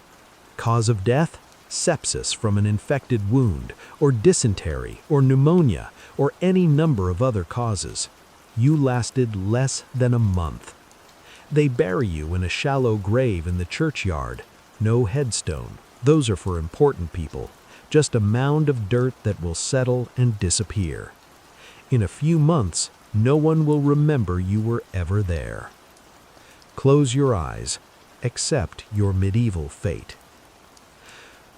Cause of death? Sepsis from an infected wound, or dysentery, or pneumonia, or any number of other causes. You lasted less than a month. They bury you in a shallow grave in the churchyard. No headstone. Those are for important people. Just a mound of dirt that will settle and disappear. In a few months, no one will remember you were ever there. Close your eyes. Accept your medieval fate.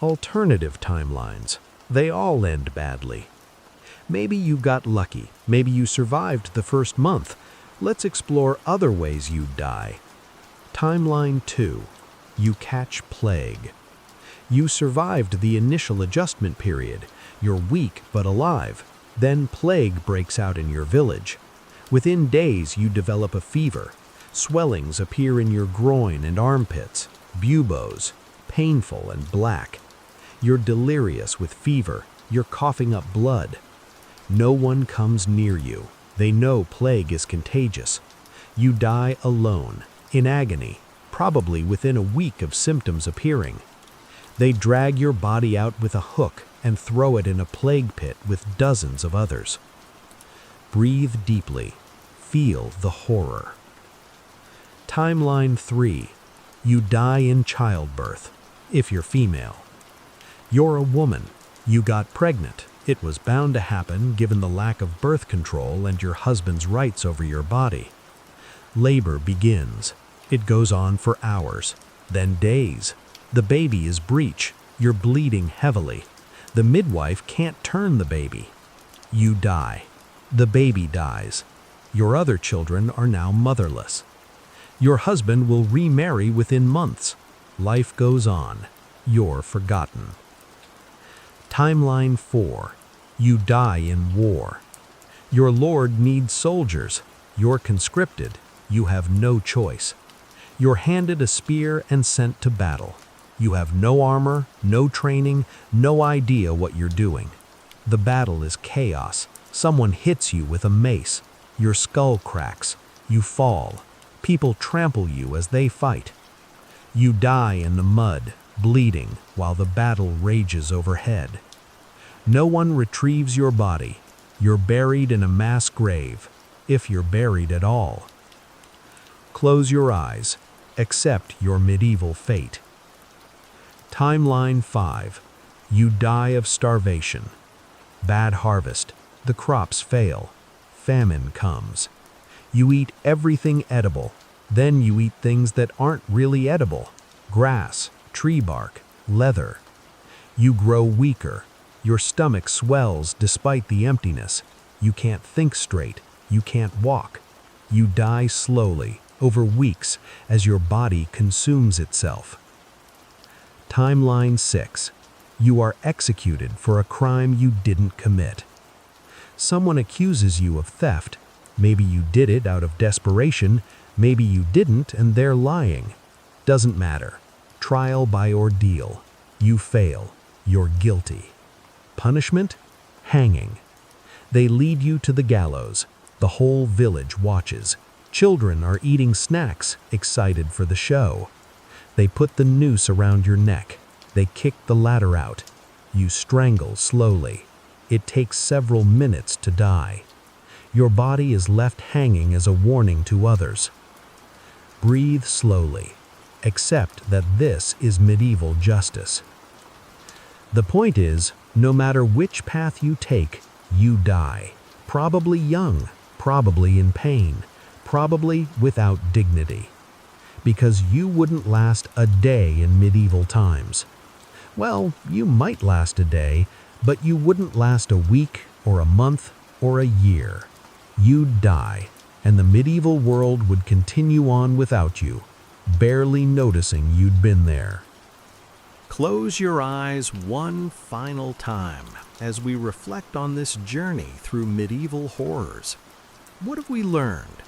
Alternative timelines. They all end badly. Maybe you got lucky. Maybe you survived the first month. Let's explore other ways you'd die. Timeline 2. You catch plague. You survived the initial adjustment period. You're weak but alive. Then plague breaks out in your village. Within days, you develop a fever. Swellings appear in your groin and armpits. Buboes. Painful and black. You're delirious with fever. You're coughing up blood. No one comes near you. They know plague is contagious. You die alone, in agony, probably within a week of symptoms appearing. They drag your body out with a hook and throw it in a plague pit with dozens of others. Breathe deeply. Feel the horror. Timeline 3. You die in childbirth, if you're female. You're a woman. You got pregnant. It was bound to happen given the lack of birth control and your husband's rights over your body. Labor begins. It goes on for hours, then days. The baby is breech. You're bleeding heavily. The midwife can't turn the baby. You die. The baby dies. Your other children are now motherless. Your husband will remarry within months. Life goes on. You're forgotten. Timeline 4. You die in war. Your lord needs soldiers. You're conscripted. You have no choice. You're handed a spear and sent to battle. You have no armor, no training, no idea what you're doing. The battle is chaos. Someone hits you with a mace. Your skull cracks. You fall. People trample you as they fight. You die in the mud, bleeding, while the battle rages overhead. No one retrieves your body. You're buried in a mass grave, if you're buried at all. Close your eyes. Accept your medieval fate. Timeline 5. You die of starvation. Bad harvest. The crops fail. Famine comes. You eat everything edible. Then you eat things that aren't really edible. Grass, tree bark, leather. You grow weaker. Your stomach swells despite the emptiness. You can't think straight. You can't walk. You die slowly, over weeks, as your body consumes itself. Timeline 6. You are executed for a crime you didn't commit. Someone accuses you of theft. Maybe you did it out of desperation. Maybe you didn't and they're lying. Doesn't matter. Trial by ordeal. You fail. You're guilty. Punishment? Hanging. They lead you to the gallows. The whole village watches. Children are eating snacks, excited for the show. They put the noose around your neck. They kick the ladder out. You strangle slowly. It takes several minutes to die. Your body is left hanging as a warning to others. Breathe slowly. except that this is medieval justice. The point is, no matter which path you take, you die. Probably young, probably in pain, probably without dignity. Because you wouldn't last a day in medieval times. Well, you might last a day, but you wouldn't last a week or a month or a year. You'd die, and the medieval world would continue on without you, barely noticing you'd been there.
Close your eyes one final time as we reflect on this journey through medieval horrors. What have we learned?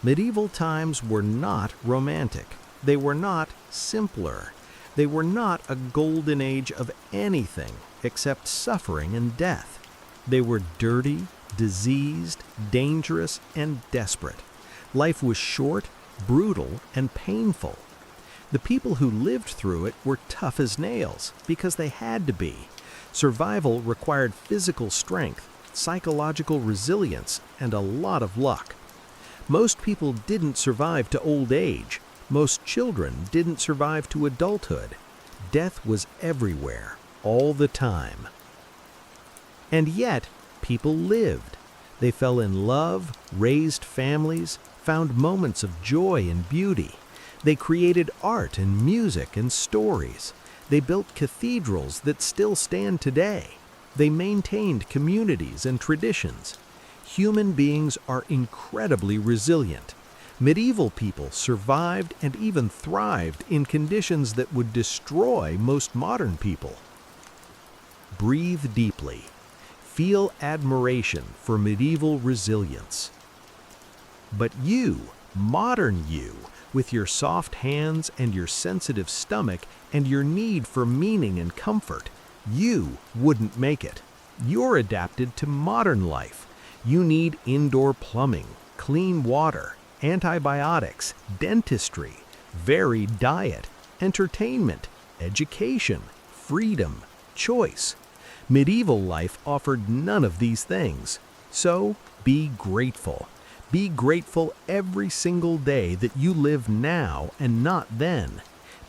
Medieval times were not romantic. They were not simpler. They were not a golden age of anything except suffering and death. They were dirty, diseased, dangerous, and desperate. Life was short, brutal, and painful. The people who lived through it were tough as nails because they had to be. Survival required physical strength, psychological resilience, and a lot of luck. Most people didn't survive to old age. Most children didn't survive to adulthood. Death was everywhere, all the time. And yet, people lived. They fell in love, raised families, found moments of joy and beauty. They created art and music and stories. They built cathedrals that still stand today. They maintained communities and traditions. Human beings are incredibly resilient. Medieval people survived and even thrived in conditions that would destroy most modern people. Breathe deeply. Feel admiration for medieval resilience. But you, modern you, with your soft hands and your sensitive stomach and your need for meaning and comfort, you wouldn't make it. You're adapted to modern life. You need indoor plumbing, clean water, antibiotics, dentistry, varied diet, entertainment, education, freedom, choice. Medieval life offered none of these things. So be grateful. Be grateful every single day that you live now and not then.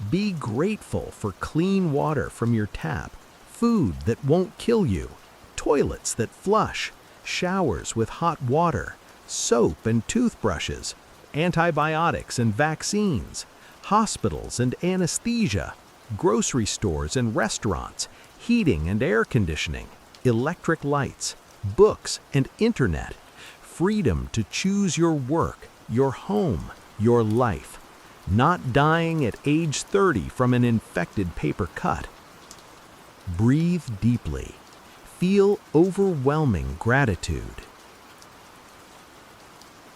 Be grateful for clean water from your tap, food that won't kill you, toilets that flush, showers with hot water, soap and toothbrushes, antibiotics and vaccines, hospitals and anesthesia, grocery stores and restaurants, heating and air conditioning, electric lights, books and internet, freedom to choose your work, your home, your life, not dying at age 30 from an infected paper cut. Breathe deeply. Feel overwhelming gratitude.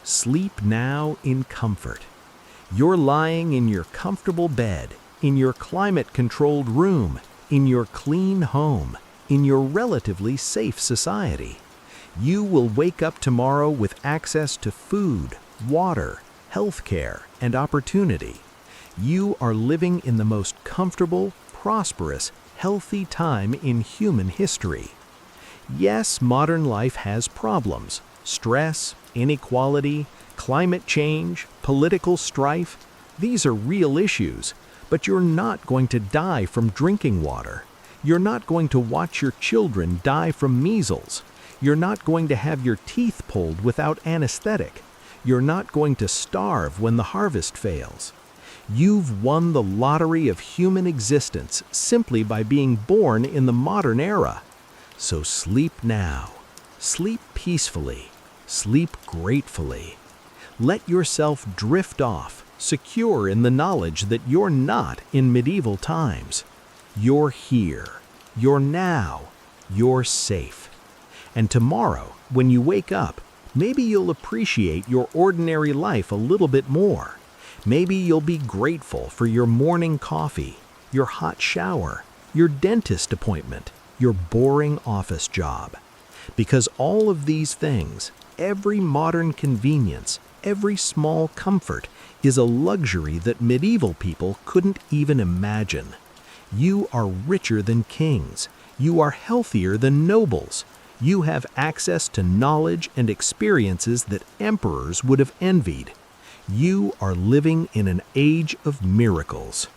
Sleep now in comfort. You're lying in your comfortable bed, in your climate-controlled room, in your clean home, in your relatively safe society. You will wake up tomorrow with access to food, water, healthcare, and opportunity. You are living in the most comfortable, prosperous, healthy time in human history. Yes, modern life has problems: stress, inequality, climate change, political strife. These are real issues, but you're not going to die from drinking water. You're not going to watch your children die from measles. You're not going to have your teeth pulled without anesthetic. You're not going to starve when the harvest fails. You've won the lottery of human existence simply by being born in the modern era. So sleep now. Sleep peacefully. Sleep gratefully. Let yourself drift off, secure in the knowledge that you're not in medieval times. You're here. You're now. You're safe. And tomorrow, when you wake up, maybe you'll appreciate your ordinary life a little bit more. Maybe you'll be grateful for your morning coffee, your hot shower, your dentist appointment, your boring office job. Because all of these things, every modern convenience, every small comfort, is a luxury that medieval people couldn't even imagine. You are richer than kings. You are healthier than nobles. You have access to knowledge and experiences that emperors would have envied.
You are living in an age of miracles.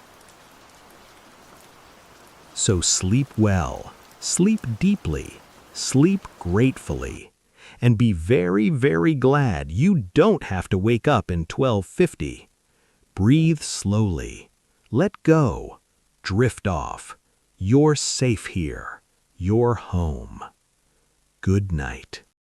So sleep well, sleep deeply, sleep gratefully, and be very, very glad you don't have to wake up in 12:50. Breathe slowly. Let go. Drift off. You're safe here. You're home. Good night.